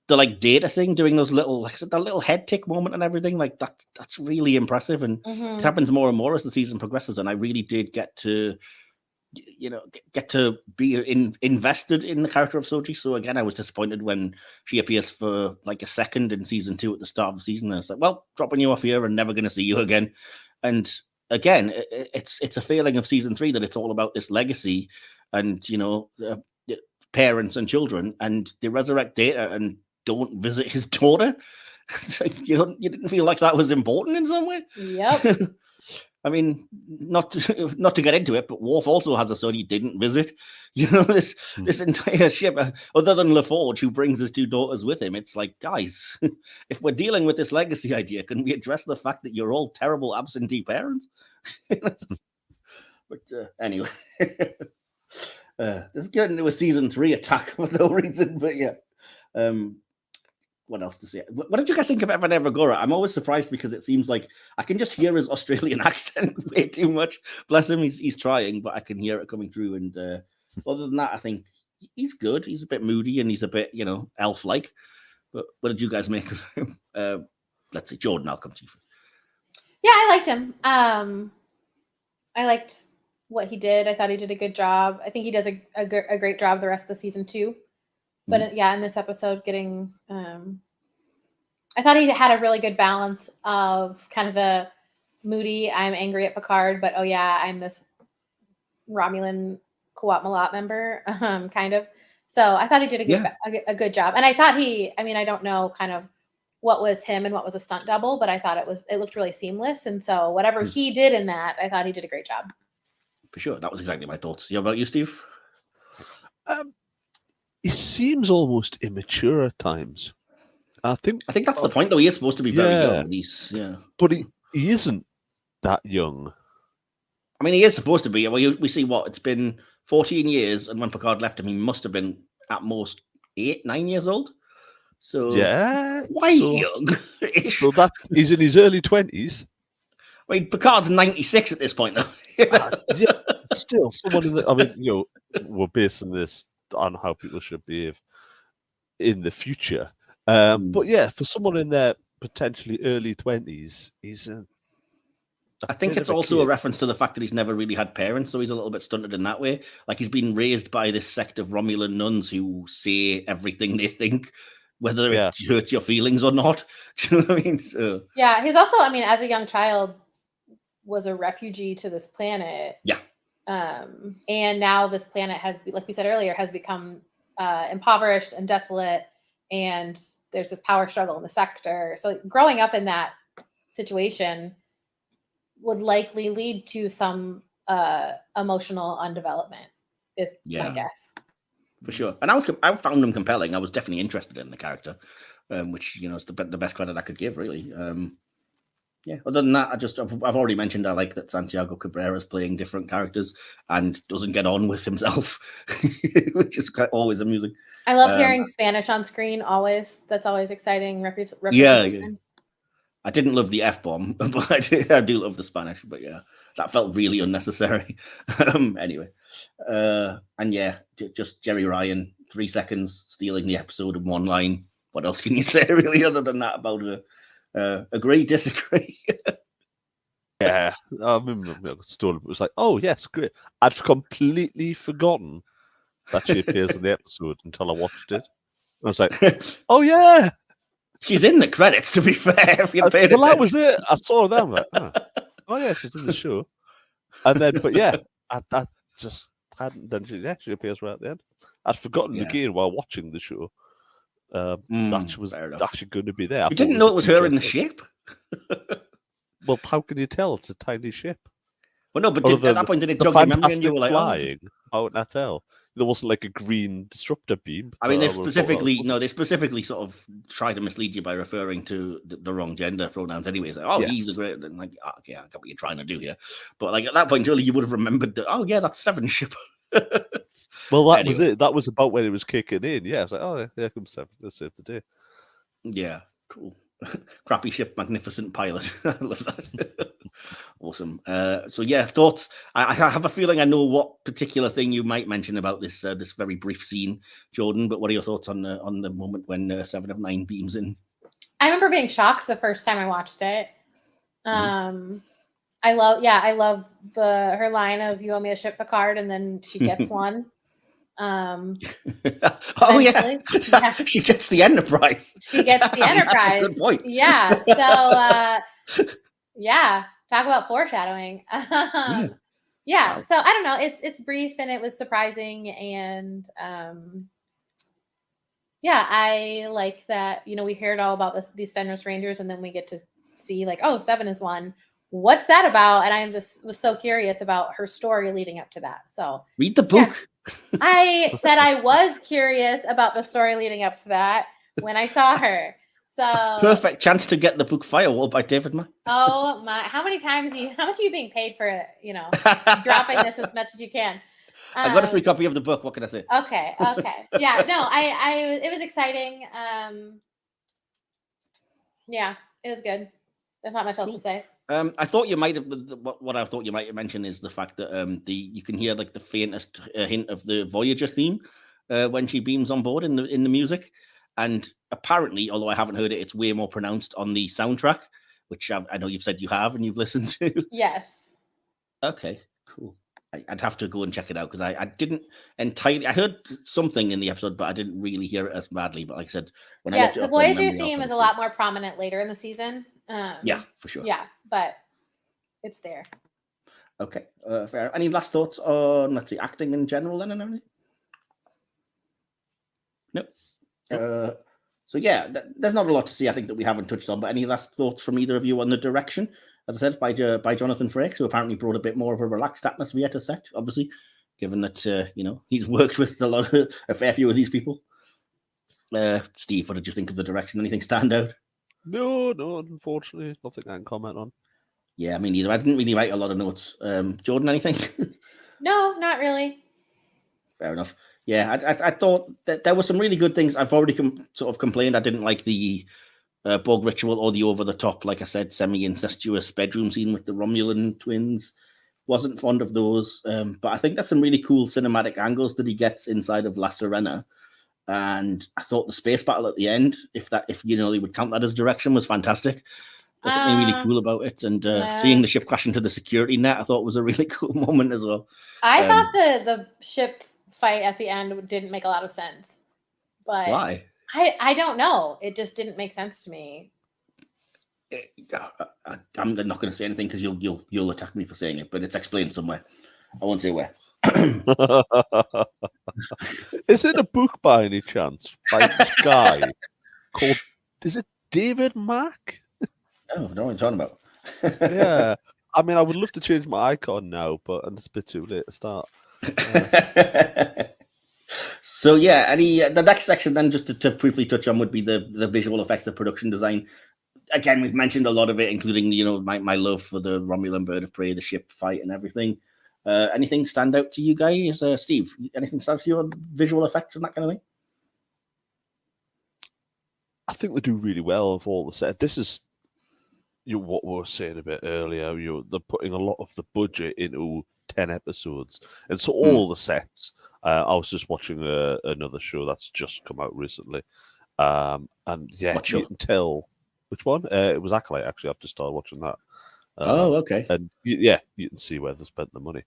like data thing, doing those little, like that little head tick moment and everything. Like that's really impressive, and it happens more and more as the season progresses. And I really did get to, you know, get to be invested in the character of Soji. So again, I was disappointed when she appears for like a second in season two at the start of the season. And it's like, well, dropping you off here and never going to see you again. And again, it's a failing of season three that it's all about this legacy and, you know, parents and children, and they resurrect Data and don't visit his daughter. You didn't feel like that was important in some way? Yep. I mean, not to get into it, but Worf also has a son he didn't visit. You know, this entire ship, other than LaForge, who brings his two daughters with him, it's like, guys, if we're dealing with this legacy idea, can we address the fact that you're all terrible absentee parents? But anyway, this is getting into a season 3 attack for no reason, but yeah. What else to say? What did you guys think of Evan Evagora? I'm always surprised because it seems like I can just hear his Australian accent way too much. Bless him, he's trying, but I can hear it coming through. And other than that, I think he's good. He's a bit moody and he's a bit, you know, elf-like. But what did you guys make of him? Let's see, Jordan, I'll come to you first. Yeah, I liked him. I liked what he did. I thought he did a good job. I think he does a great job the rest of the season too. But yeah, in this episode, getting, I thought he had a really good balance of kind of a moody, I'm angry at Picard, but oh yeah, I'm this Romulan Qowat Milat member, kind of. So I thought he did a good job. And I thought I don't know kind of what was him and what was a stunt double, but I thought it looked really seamless. And so whatever he did in that, I thought he did a great job. For sure. That was exactly my thoughts. How about you, Steve? He seems almost immature at times. I think that's the point, though. He is supposed to be very young. But he isn't that young. I mean, he is supposed to be. Well, we see it's been 14 years, and when Picard left him, he must have been at most 8, 9 years old. So quite young. So that he's in his early 20s. I mean, Picard's 96 at this point, though. Still, someone in the. I mean, we're basing this on how people should behave in the future. But yeah, for someone in their potentially early 20s, he's. I think it's also a reference to the fact that he's never really had parents, so he's a little bit stunted in that way. Like he's been raised by this sect of Romulan nuns who say everything they think, whether it hurts your feelings or not. Do you know what I mean? So yeah, he's also, as a young child, was a refugee to this planet. Yeah. And now this planet has, like we said earlier, has become impoverished and desolate, and there's this power struggle in the sector. So growing up in that situation would likely lead to some emotional undevelopment, is my guess. For sure. And I found him compelling. I was definitely interested in the character, which, is the best credit I could give, really. Other than that, I've already mentioned I like that Santiago Cabrera's playing different characters and doesn't get on with himself, which is always amusing. I love hearing Spanish on screen, always. That's always exciting. Yeah. I didn't love the F-bomb, but I do love the Spanish. But yeah, that felt really unnecessary. Anyway, just Jerry Ryan, 3 seconds, stealing the episode in one line. What else can you say, really, other than that about agree, disagree? Yeah, I remember the story. It was like, oh yes, great. I'd completely forgotten that she appears in the episode until I watched it. I was like, oh yeah. She's in the credits, to be fair. If you paid attention. That was it. I saw them. Like, oh yeah, she's in the show. And then, but yeah, I just hadn't. Then she appears right at the end. I'd forgotten again while watching the show that she was actually going to be there. You didn't know it was her in the ship? Well, how can you tell? It's a tiny ship. Well, no, but at that point, did it jog your memory and you were like, flying? How would I tell? There wasn't like a green disruptor beam. I mean, they specifically sort of try to mislead you by referring to the wrong gender pronouns anyways. Like, he's a great, and like, okay, I get what you're trying to do here. But like at that point, really, you would have remembered that, that's Seven ship. Well, that was it. That was about when it was kicking in. Yeah, it's like, here comes Seven. Let's save the day. Yeah, cool. Crappy ship, magnificent pilot. I love that. Awesome. So yeah, thoughts. I have a feeling I know what particular thing you might mention about this this very brief scene, Jordan. But what are your thoughts on the moment when 7 of 9 beams in? I remember being shocked the first time I watched it. I love her line of "You owe me a ship, Picard," and then she gets one. Oh yeah. She gets the Enterprise. She gets the Enterprise. Good point. Yeah. So talk about foreshadowing. Yeah. So I don't know. It's brief and it was surprising, and I like that. We heard all about these Fenris Rangers, and then we get to see like, 7 is one. What's that about? And I was so curious about her story leading up to that. So read the book. Yeah. I said I was curious about the story leading up to that when I saw her. So perfect chance to get the book Firewall by David Mack. Oh my! How much are you being paid for? Dropping this as much as you can. I got a free copy of the book. What can I say? Okay. Yeah. No. It was exciting. Yeah. It was good. There's not much else to say. I thought you might have what I thought you might have mentioned is the fact that you can hear like the faintest hint of the Voyager theme when she beams on board in the music, and apparently, although I haven't heard it, it's way more pronounced on the soundtrack, which I know you've said you have and you've listened to. Yes. Okay, cool. I'd have to go and check it out because I didn't entirely. I heard something in the episode, but I didn't really hear it as badly. But like I said, when I looked it the up, Voyager theme is a lot more prominent later in the season. Yeah, for sure. Yeah, but it's there. Okay, fair. Any last thoughts on, let's see, acting in general then and everything? Nope. So yeah, there's not a lot to see, I think, that we haven't touched on. But any last thoughts from either of you on the direction? As I said, by Jonathan Frakes, who apparently brought a bit more of a relaxed atmosphere to set, obviously, given that he's worked with a fair few of these people. Steve, what did you think of the direction? Anything stand out? No, unfortunately, nothing I can comment on. Yeah, I mean, neither. I didn't really write a lot of notes. Jordan, anything? No, not really. Fair enough. Yeah, I thought that there were some really good things. I've already sort of complained. I didn't like the bog ritual or the over-the-top, like I said, semi-incestuous bedroom scene with the Romulan twins. Wasn't fond of those. But I think there's some really cool cinematic angles that he gets inside of La Sirena. And I thought the space battle at the end, if they would count that as direction, was fantastic. There's something really cool about it. And seeing the ship crash into the security net, I thought was a really cool moment as well. I thought the ship fight at the end didn't make a lot of sense. But why? I don't know. It just didn't make sense to me. I'm not going to say anything because you'll attack me for saying it, but it's explained somewhere. I won't say where. Is it a book by any chance by this guy called? Is it David Mack? Oh, I don't know what you're talking about. Yeah, I mean, I would love to change my icon now, but it's a bit too late to start. So yeah, the next section then, just to briefly touch on, would be the visual effects, the production design. Again, we've mentioned a lot of it, including my love for the Romulan bird of prey, the ship fight, and everything. Anything stand out to you guys, Steve? Anything stand out to you on visual effects and that kind of thing? I think they do really well of all the set. This is what we were saying a bit earlier. They're putting a lot of the budget into 10 episodes, and so all the sets. I was just watching another show that's just come out recently, and yeah, you can tell which one. It was Acolyte, actually. I've just started watching that. Okay. And yeah, you can see where they spent the money.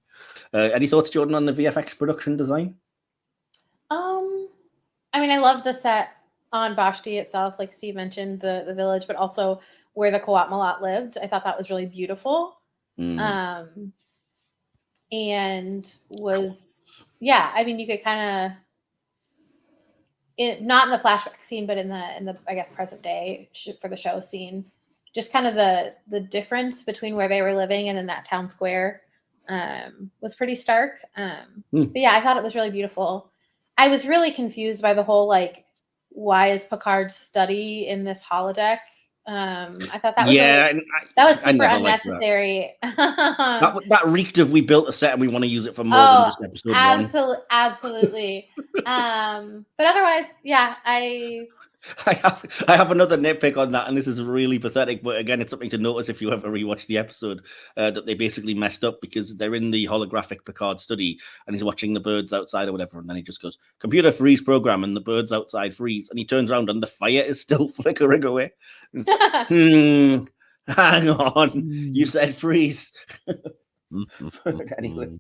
Any thoughts, Jordan, on the VFX production design? I mean, I love the set on Vashti itself, like Steve mentioned, the village, but also where the Qowat Milat lived. I thought that was really beautiful. And was, yeah, I mean, you could kind of, not in the flashback scene, but in the I guess present day for the show scene, just kind of the difference between where they were living and in that town square was pretty stark. But yeah, I thought it was really beautiful. I was really confused by the whole, like, why is Picard's study in this holodeck? I thought that was that was super unnecessary. That reeked of we built a set and we want to use it for more than just episode one. Absolutely. But otherwise, yeah, I have another nitpick on that, and this is really pathetic, but again, it's something to notice if you ever rewatch the episode, that they basically messed up because they're in the holographic Picard study and he's watching the birds outside or whatever, and then he just goes, "Computer freeze program," and the birds outside freeze, and he turns around and the fire is still flickering away. Hang on, you said freeze. Anyway,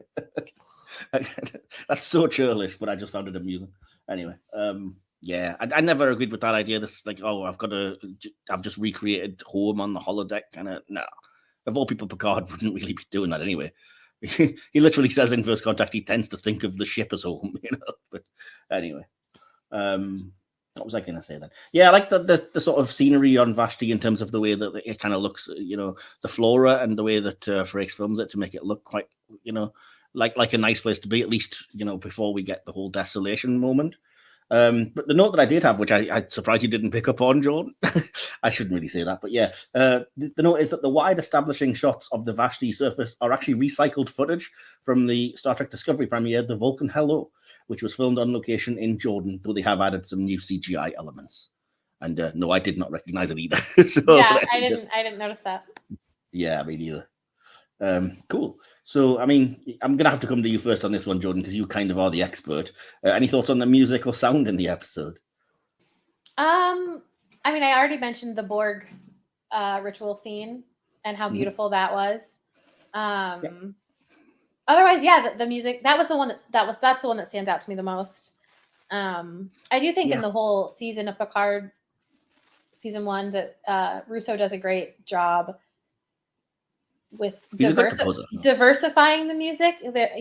that's so churlish, but I just found it amusing. Anyway, yeah, I never agreed with that idea. This, like, oh, I've just recreated HoM on the holodeck. Kind of, no. Of all people, Picard wouldn't really be doing that anyway. He literally says in First Contact he tends to think of the ship as HoM, But anyway, what was I going to say then? Yeah, I like the sort of scenery on Vashti in terms of the way that it kind of looks, the flora and the way that Frakes films it to make it look quite, like a nice place to be, at least, before we get the whole desolation moment. But the note that I did have, which I'm surprised you didn't pick up on, Jordan, I shouldn't really say that, but yeah, the note is that the wide establishing shots of the Vashti surface are actually recycled footage from the Star Trek Discovery premiere, The Vulcan Hello, which was filmed on location in Jordan, though they have added some new CGI elements. And no, I did not recognize it either. So, yeah, I didn't notice that. Yeah, me neither. Cool. So, I mean, I'm going to have to come to you first on this one, Jordan, because you kind of are the expert. Any thoughts on the music or sound in the episode? I mean, I already mentioned the Borg ritual scene and how beautiful that was. Otherwise, yeah, the music, that was the one that's the one that stands out to me the most. I do think in the whole season of Picard, season 1, that Russo does a great job with diversifying the music. That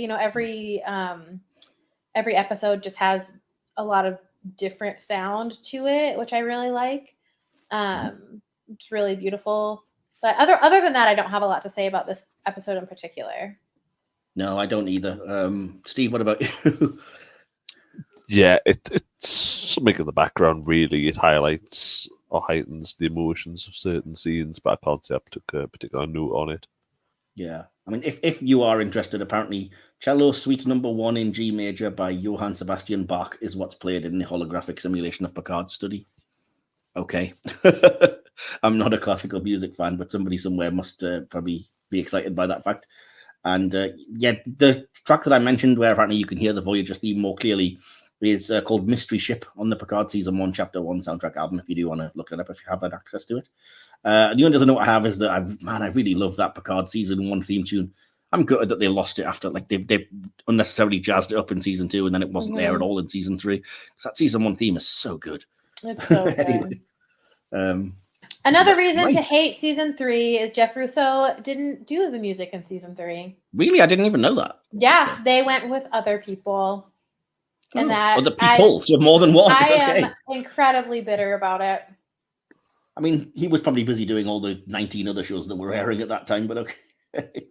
every episode just has a lot of different sound to it, which I really like. It's really beautiful. But other than that, I don't have a lot to say about this episode in particular. No, I don't either. Steve, what about you? Yeah, it's something in the background, really. It highlights or heightens the emotions of certain scenes, but I can't say I took a particular note on it. Yeah, I mean, if you are interested, apparently Cello Suite Number 1 in G Major by Johann Sebastian Bach is what's played in the holographic simulation of Picard's study. Okay. I'm not a classical music fan, but somebody somewhere must probably be excited by that fact. And yeah, the track that I mentioned where apparently you can hear the Voyager theme more clearly is called Mystery Ship on the Picard Season 1 Chapter 1 soundtrack album, if you do want to look it up, if you have had access to it. The only other note I have is that, I really love that Picard Season 1 theme tune. I'm gutted that they lost it after, like, they unnecessarily jazzed it up in Season 2 and then it wasn't there at all in Season 3. Because that Season 1 theme is so good. It's so good. Anyway, another reason to hate Season 3 is Jeff Russo didn't do the music in Season 3. Really? I didn't even know that. Yeah, they went with other people. And other people, so more than one. I am incredibly bitter about it. I mean, he was probably busy doing all the 19 other shows that were airing at that time, but okay.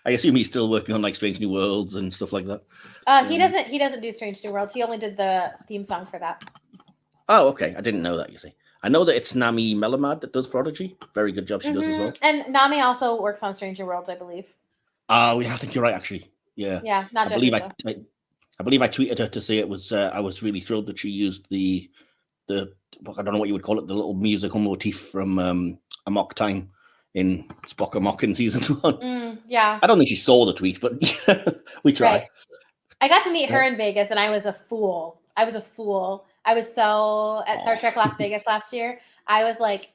I assume he's still working on like Strange New Worlds and stuff like that. He doesn't do Strange New Worlds. He only did the theme song for that. Oh, okay. I didn't know that, you see. I know that it's Nami Melamad that does Prodigy. Very good job she does as well. And Nami also works on Strange New Worlds, I believe. Oh, yeah, I think you're right, actually. Yeah. Yeah, not Jeff Russo. I believe I tweeted her to say it was. I was really thrilled that she used the I don't know what you would call it, the little musical motif from Amok Time in Spock Amok in Season 1. Yeah. I don't think she saw the tweet, but we tried. Right. I got to meet her in Vegas, and I was a fool. I was so at Star Trek Las Vegas last year. I was like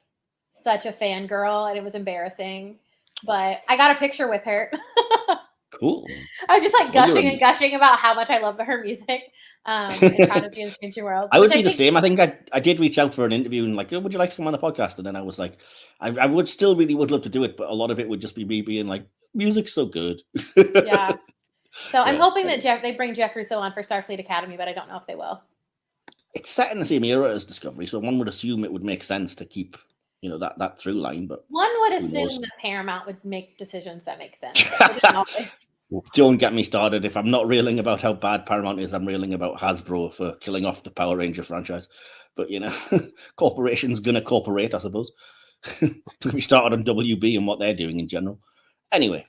such a fangirl, and it was embarrassing. But I got a picture with her. Cool. I was just like gushing about how much I love her music. In Prodigy and Strange New Worlds. I would be the same. I think I did reach out for an interview and like, would you like to come on the podcast? And then I was like, I would still really would love to do it, but a lot of it would just be me being like, music's so good. Yeah. So I'm hoping that they bring Jeff Russo on for Starfleet Academy, but I don't know if they will. It's set in the same era as Discovery, so one would assume it would make sense to keep, that through line. But one would assume that Paramount would make decisions that make sense. Don't get me started. If I'm not railing about how bad Paramount is, I'm railing about Hasbro for killing off the Power Ranger franchise. But corporations gonna cooperate, I suppose. We started on WB and what they're doing in general. Anyway,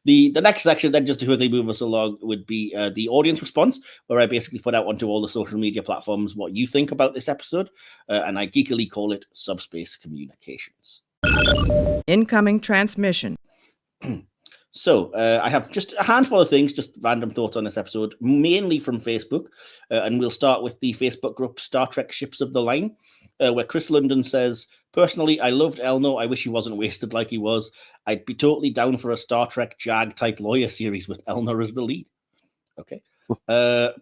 the next section then, just to quickly move us along, would be the audience response, where I basically put out onto all the social media platforms what you think about this episode, and I geekily call it Subspace Communications. Incoming transmission. So I have just a handful of things, just random thoughts on this episode, mainly from Facebook. And we'll start with the Facebook group Star Trek Ships of the Line, where Chris London says, personally, I loved Elnor. I wish he wasn't wasted like he was. I'd be totally down for a Star Trek JAG-type lawyer series with Elnor as the lead. Okay.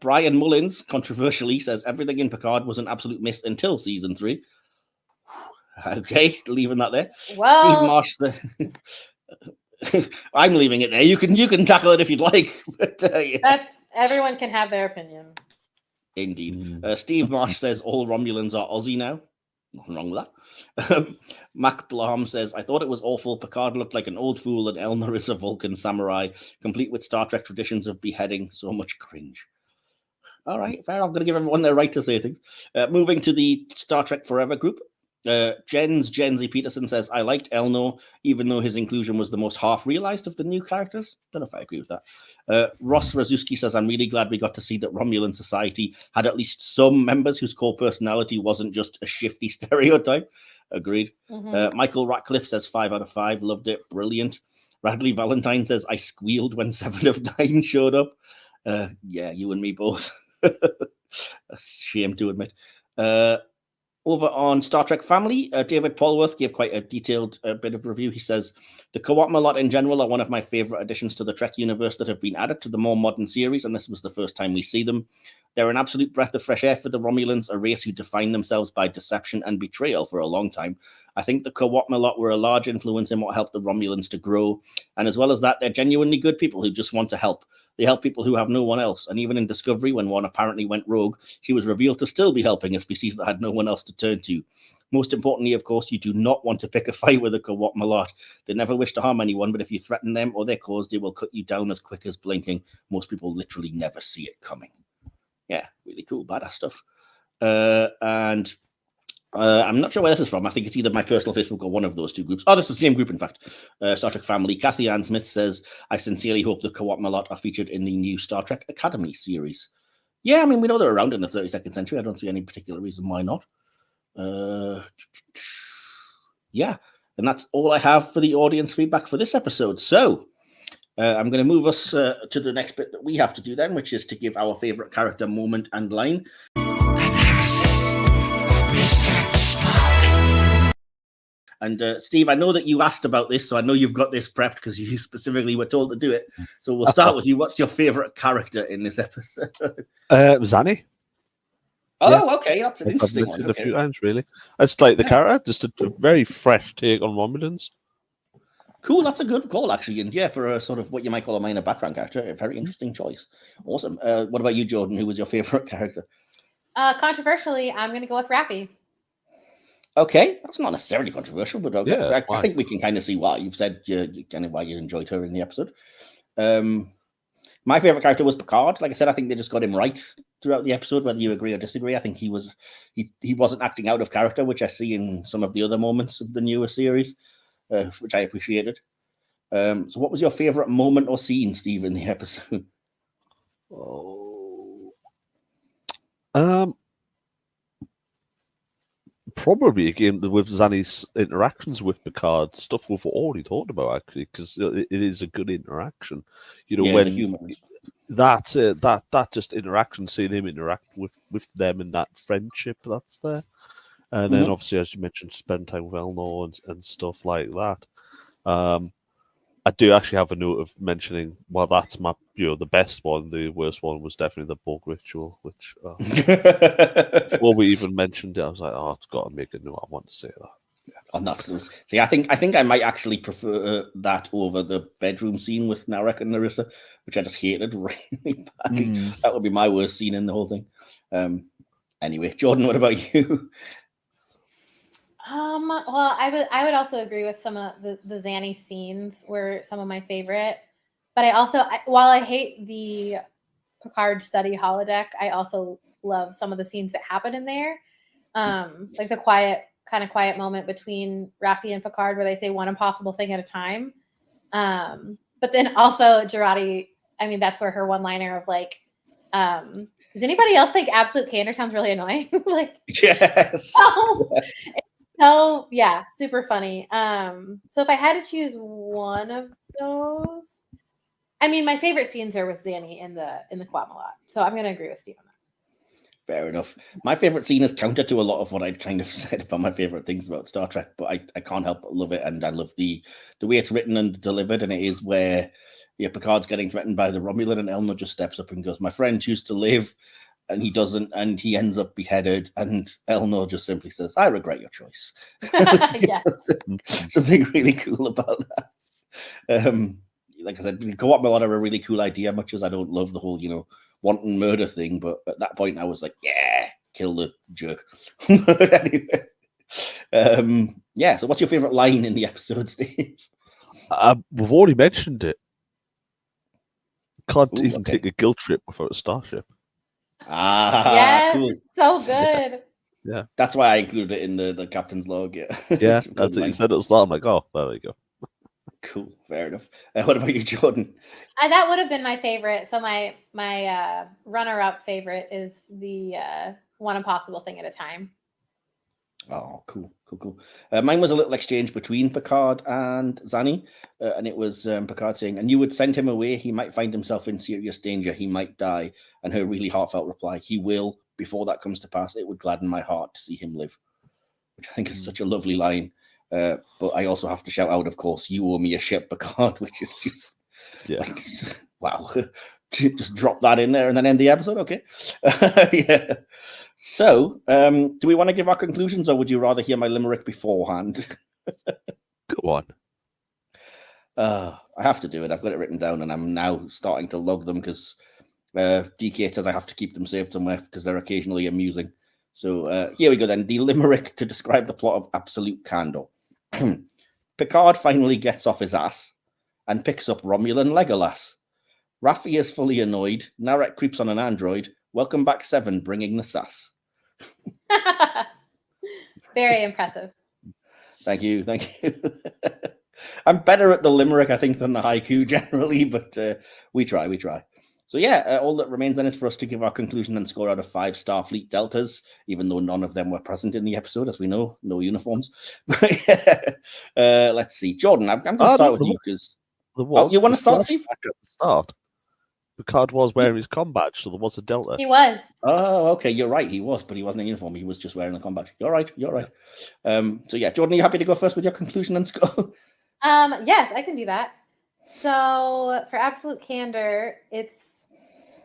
Brian Mullins, controversially, says everything in Picard was an absolute miss until Season 3. Okay, leaving that there. Well, Steve Marsh says... I'm leaving it there. You can tackle it if you'd like. But, That's everyone can have their opinion. Indeed. Steve Marsh says all Romulans are Aussie now. Nothing wrong with that. Mac Blom says, I thought it was awful. Picard looked like an old fool and Elnor is a Vulcan samurai, complete with Star Trek traditions of beheading. So much cringe. All right, fair. I'm going to give everyone their right to say things. Moving to the Star Trek Forever group. Gen Z Peterson says, I liked Elnor, even though his inclusion was the most half-realized of the new characters. Don't know if I agree with that. Ross Razuski says, I'm really glad we got to see that Romulan society had at least some members whose core personality wasn't just a shifty stereotype. Agreed. Michael Ratcliffe says 5 out of 5. Loved it. Brilliant. Radley Valentine says, I squealed when 7 of 9 showed up. Yeah, you and me both. A shame to admit. Over on Star Trek Family, David Polworth gave quite a detailed bit of review. He says, the Qowat Milat in general are one of my favourite additions to the Trek universe that have been added to the more modern series, and this was the first time we see them. They're an absolute breath of fresh air for the Romulans, a race who define themselves by deception and betrayal for a long time. I think the Qowat Milat were a large influence in what helped the Romulans to grow, and as well as that, they're genuinely good people who just want to help. They help people who have no one else. And even in Discovery, when one apparently went rogue, she was revealed to still be helping a species that had no one else to turn to. Most importantly, of course, you do not want to pick a fight with a Qowat Milat. They never wish to harm anyone, but if you threaten them or their cause, they will cut you down as quick as blinking. Most people literally never see it coming. Yeah, really cool, badass stuff. And I'm not sure where this is from. I think it's either my personal Facebook or one of those two groups. Oh, it's the same group, in fact. Star Trek Family. Kathy Ann Smith says, I sincerely hope the Qowat Milat are featured in the new Star Trek Academy series. Yeah, I mean, we know they're around in the 32nd century. I don't see any particular reason why not. Yeah, and that's all I have for the audience feedback for this episode. So I'm going to move us to the next bit that we have to do then, which is to give our favorite character moment and line. And Steve, I know that you asked about this, so I know you've got this prepped because you specifically were told to do it. So we'll start with you. What's your favorite character in this episode? Zanny. Oh, yeah. Okay, that's an interesting one. A few times, really. It's like the character, just a very fresh take on Romulans. Cool, that's a good call, actually. And yeah, for a sort of what you might call a minor background character, a very interesting choice. Awesome. What about you, Jordan? Who was your favorite character? Controversially, I'm going to go with Raffi. Okay, that's not necessarily controversial, but okay. Yeah, I think we can kind of see why. You've said kind of why you enjoyed her in the episode. My favorite character was Picard. Like I said, I think they just got him right throughout the episode, whether you agree or disagree. I think he wasn't acting out of character, which I see in some of the other moments of the newer series, which I appreciated. So what was your favorite moment or scene, Steve, in the episode? Probably again with Zanny's interactions with Picard, stuff we've already talked about actually, because it is a good interaction. You know, when that just interaction, seeing him interact with them and that friendship that's there, and then obviously, as you mentioned, spend time with Elnor and stuff like that. I do actually have a note of mentioning, well, that's my, the best one. The worst one was definitely the Borg ritual, which before we even mentioned it, I was like, oh, I've got to make a note. I want to say that. Yeah. And that's see, I think I might actually prefer that over the bedroom scene with Narek and Narissa, which I just hated really badly. That would be my worst scene in the whole thing. Anyway, Jordan, what about you? Well, I would also agree with some of the Zanny scenes were some of my favorite, but while I hate the Picard study holodeck, I also love some of the scenes that happen in there. Like the quiet moment between Raffi and Picard where they say one impossible thing at a time. But then also Jurati, I mean, that's where her one-liner of like, does anybody else think absolute candor sounds really annoying? Like, yes. So yeah, super funny. So if I had to choose one of those, I mean, my favorite scenes are with Zanny in the Qowat Milat. So I'm going to agree with Steve on that. Fair enough. My favorite scene is counter to a lot of what I'd kind of said about my favorite things about Star Trek, but I can't help but love it, and I love the way it's written and delivered. And it is where Picard's getting threatened by the Romulan, and Elnor just steps up and goes, "My friend choose to live." And he doesn't, and he ends up beheaded. And Elnor just simply says, "I regret your choice." Something really cool about that. Like I said, Qowat Milat are a really cool idea, much as I don't love the whole, wanton murder thing. But at that point, I was like, yeah, kill the jerk. But anyway, yeah. So what's your favorite line in the episode, Steve? We've already mentioned it. Can't even take a guilt trip without a starship. Yes, cool. So good. Yeah, that's why I included it in the captain's log. Yeah, yeah, that's what you said at the start. I'm like, oh, there we go. Cool, fair enough. What about you, Jordan? That would have been my favorite. So my runner-up favorite is the one impossible thing at a time. Oh, cool. Mine was a little exchange between Picard and Zanny, and it was Picard saying, "And you would send him away. He might find himself in serious danger. He might die." And her really heartfelt reply, "He will. Before that comes to pass, it would gladden my heart to see him live," which I think is such a lovely line. But I also have to shout out, of course, "You owe me a ship, Picard," which is just like, wow. Just drop that in there and then end the episode. Okay. Yeah. So, do we want to give our conclusions, or would you rather hear my limerick beforehand? Go on. I have to do it. I've got it written down, and I'm now starting to log them because DK says I have to keep them saved somewhere because they're occasionally amusing. So here we go then. The limerick to describe the plot of Absolute Candor. Picard finally gets off his ass and picks up Romulan Legolas. Raffi is fully annoyed. Narek creeps on an android. Welcome back, Seven, bringing the sass. Very impressive. Thank you. I'm better at the limerick, I think, than the haiku generally, but we try. So yeah, all that remains then is for us to give our conclusion and score out of 5 Starfleet Deltas, even though none of them were present in the episode, as we know, no uniforms. Let's see. Jordan, I'm going to start with you because... you want to start, Steve? At the start. Picard was wearing his comm badge, so there was a Delta. He was. Oh, okay, you're right. He was, but he wasn't in uniform. He was just wearing a comm badge. You're right. So yeah, Jordan, are you happy to go first with your conclusion and score? Yes, I can do that. So for Absolute Candor, it's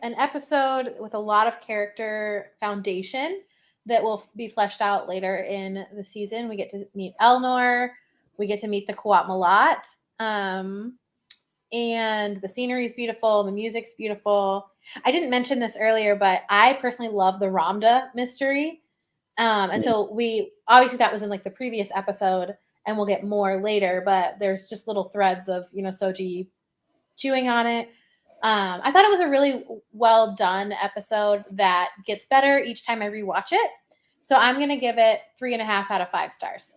an episode with a lot of character foundation that will be fleshed out later in the season. We get to meet Elnor. We get to meet the Qowat Milat. And the scenery is beautiful. The music's beautiful. I didn't mention this earlier, but I personally love the Ramda mystery. And so we obviously that was in like the previous episode, and we'll get more later, but there's just little threads of, Soji chewing on it. I thought it was a really well done episode that gets better each time I rewatch it. So I'm going to give it 3.5 out of 5 stars.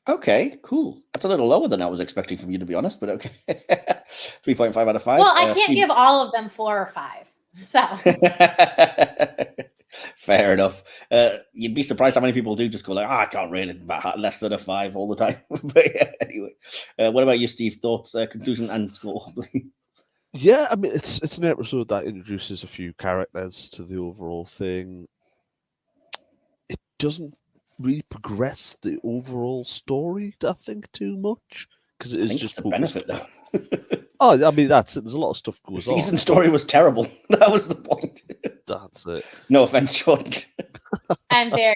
Okay, cool. That's a little lower than I was expecting from you, to be honest, but okay. 3.5 out of 5. Well, I can't give all of them 4 or 5. So fair enough. You'd be surprised how many people do just go like, I can't rate it less than a 5 all the time. But yeah, anyway, what about you, Steve? Thoughts, conclusion, and score? Yeah, I mean, it's an episode that introduces a few characters to the overall thing. It doesn't really progress the overall story, I think, too much, because it is just a benefit, though. Oh, I mean, that's it. There's a lot of stuff goes on. The season story was terrible. That was the point. That's it. No offense, Jordan. I'm very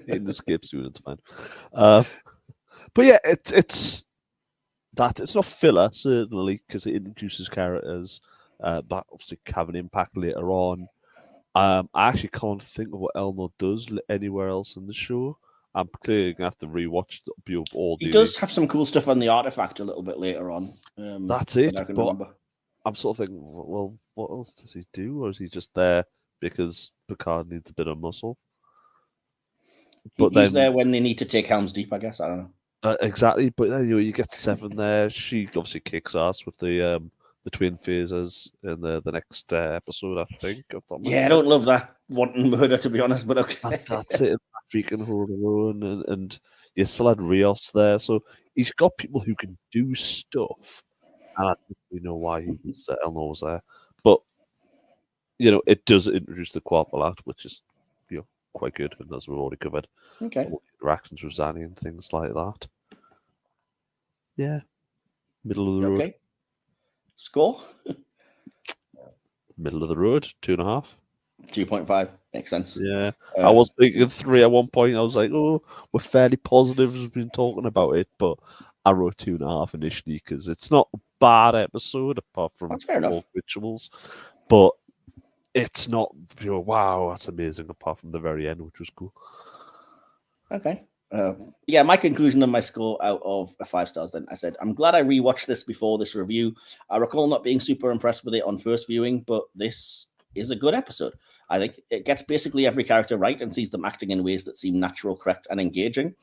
in the skip soon, it's fine. But yeah, it's not filler, certainly, because it introduces characters that obviously have an impact later on. I actually can't think of what Elnor does anywhere else in the show. I'm clearly gonna have to rewatch all. He does have some cool stuff on the artifact a little bit later on. That's it. I can but remember. I'm sort of thinking, well, what else does he do, or is he just there because Picard needs a bit of muscle? But he's there when they need to take Helm's Deep, I guess. I don't know. Exactly, but then you get Seven there. She obviously kicks ass with the twin phases in the next episode, I think. Yeah, I don't love that wanton murder, to be honest, but okay. That's it. Freaking hold alone, and you still had Rios there, so he's got people who can do stuff, and I think we know why Elnor was there. But it does introduce the Qowat Milat, which is quite good, and as we've already covered, okay, interactions with Zani and things like that. Yeah, middle of the road. Okay. Score? Middle of the road, 2.5. 2.5 makes sense. Yeah, I was thinking 3 at one point. I was like, "Oh, we're fairly positive. We've been talking about it," but I wrote 2.5 initially because it's not a bad episode apart from all rituals, but it's not wow, that's amazing apart from the very end, which was cool. Okay. Yeah, my conclusion on my score out of 5 stars then, I said, I'm glad I rewatched this before this review. I recall not being super impressed with it on first viewing, but this is a good episode. I think it gets basically every character right and sees them acting in ways that seem natural, correct, and engaging.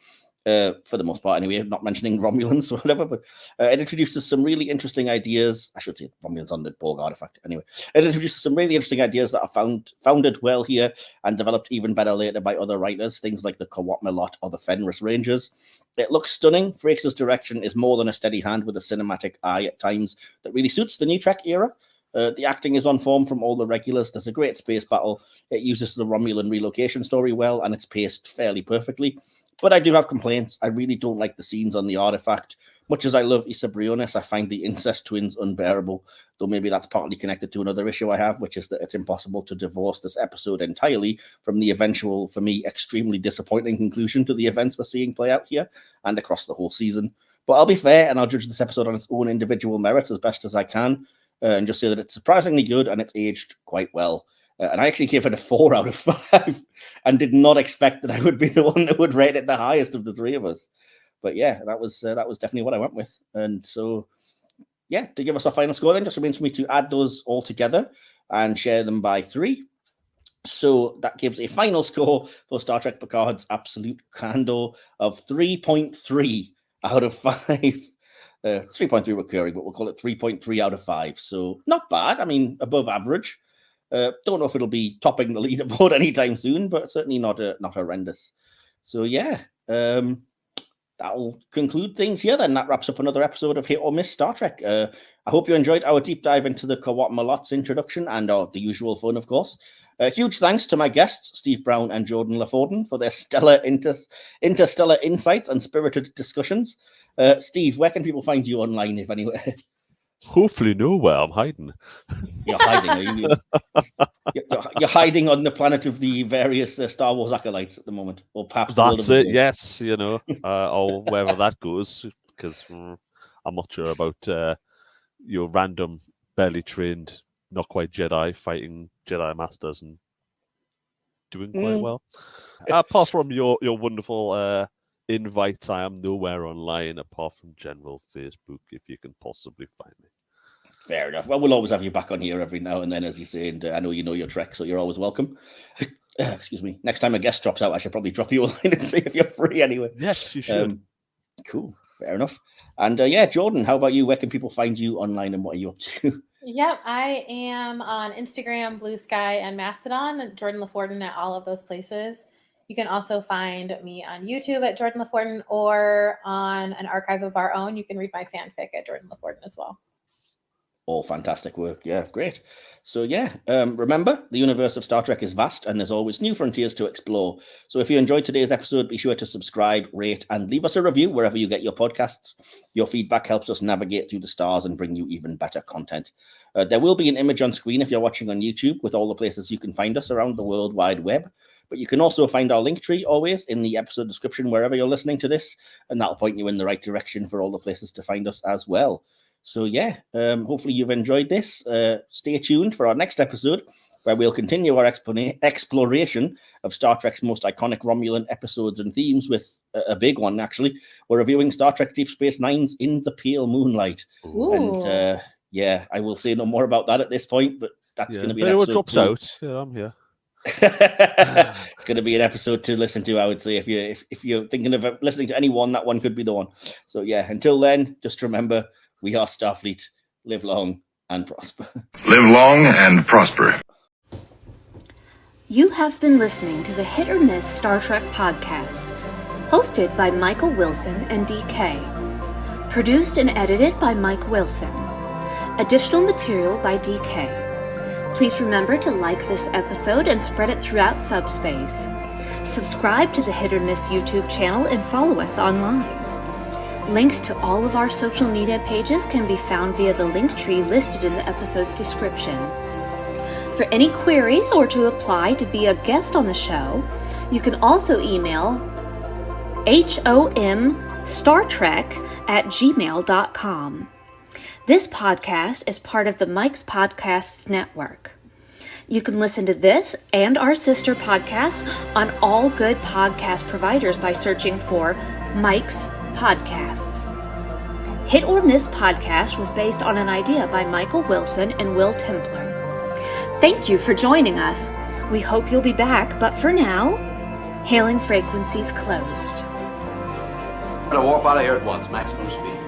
For the most part, anyway, not mentioning Romulans or whatever, but it introduces some really interesting ideas. I should say Romulans on the Borg artifact. Anyway, it introduces some really interesting ideas that are founded well here and developed even better later by other writers, things like the Qowat Milat or the Fenris Rangers. It looks stunning. Frakes' direction is more than a steady hand with a cinematic eye at times that really suits the new Trek era. The acting is on form from all the regulars. There's a great space battle. It uses the Romulan relocation story well, and it's paced fairly perfectly. But I do have complaints. I really don't like the scenes on the artifact. Much as I love Issa Briones, I find the incest twins unbearable, though maybe that's partly connected to another issue I have, which is that it's impossible to divorce this episode entirely from the eventual, for me, extremely disappointing conclusion to the events we're seeing play out here and across the whole season. But I'll be fair and I'll judge this episode on its own individual merits as best as I can, and just say that it's surprisingly good and it's aged quite well. And I actually gave it a 4 out of 5 and did not expect that I would be the one that would rate it the highest of the three of us. But yeah, that was definitely what I went with. And so, yeah, to give us our final score then, just remains for me to add those all together and share them by 3. So that gives a final score for Star Trek Picard's Absolute Candor of 3.3 out of 5. 3.3 recurring, but we'll call it 3.3 out of 5. So not bad. I mean, above average. Don't know if it'll be topping the leaderboard anytime soon, but certainly not horrendous. So yeah, that'll conclude things here then. That wraps up another episode of Hit or Miss Star Trek. I hope you enjoyed our deep dive into the Qowat Milat's introduction and the usual fun, of course. Huge thanks to my guests, Steve Brown and Jordan La Fordan, for their stellar interstellar insights and spirited discussions. Steve, where can people find you online, if anywhere? Hopefully nowhere. I'm hiding. You're hiding. You're hiding on the planet of the various Star Wars acolytes at the moment, or perhaps that's it. Yes, or wherever that goes, because I'm not sure about your random, barely trained, not quite Jedi fighting Jedi masters and doing quite well. Apart from your wonderful invites, I am nowhere online apart from general Facebook, if you can possibly find me. Fair enough. Well, we'll always have you back on here every now and then, as you say, and I know you know your Trek, so you're always welcome. Excuse me. Next time a guest drops out, I should probably drop you a line and see if you're free anyway. Yes, you should. Cool. Fair enough. And Jordan, how about you? Where can people find you online and what are you up to? Yep, I am on Instagram, Blue Sky, and Mastodon, Jordan La Fordan at all of those places. You can also find me on YouTube at Jordan La Fordan, or on an archive of our own. You can read my fanfic at Jordan La Fordan as well. All fantastic work. Yeah, great. So remember, the universe of Star Trek is vast and there's always new frontiers to explore. So if you enjoyed today's episode, be sure to subscribe, rate, and leave us a review wherever you get your podcasts. Your feedback helps us navigate through the stars and bring you even better content. There will be an image on screen if you're watching on YouTube with all the places you can find us around the World Wide Web. But you can also find our link tree always in the episode description wherever you're listening to this, and that'll point you in the right direction for all the places to find us as well. So hopefully you've enjoyed this. Stay tuned for our next episode, where we'll continue our exploration of Star Trek's most iconic Romulan episodes and themes with a big one, actually. We're reviewing Star Trek Deep Space Nine's In the Pale Moonlight. Ooh. And I will say no more about that at this point, but that's going to be an episode. Drops out. Yeah, I'm here. It's going to be an episode to listen to, I would say. If you're thinking of listening to any one, that one could be the one. So until then, just remember, we are Starfleet. Live long and prosper. Live long and prosper. You have been listening to the Hit or Miss Star Trek podcast, hosted by Michael Wilson and DK. Produced and edited by Mike Wilson. Additional material by DK. Please remember to like this episode and spread it throughout subspace. Subscribe to the Hit or Miss YouTube channel and follow us online. Links to all of our social media pages can be found via the link tree listed in the episode's description. For any queries or to apply to be a guest on the show, you can also email homstartrek@gmail.com. This podcast is part of the Mike's Podcasts Network. You can listen to this and our sister podcasts on all good podcast providers by searching for Mike's Podcasts. Hit or Miss Podcast was based on an idea by Michael Wilson and Will Templer. Thank you for joining us. We hope you'll be back, but for now, hailing frequencies closed. Better warp out of here at once, maximum speed.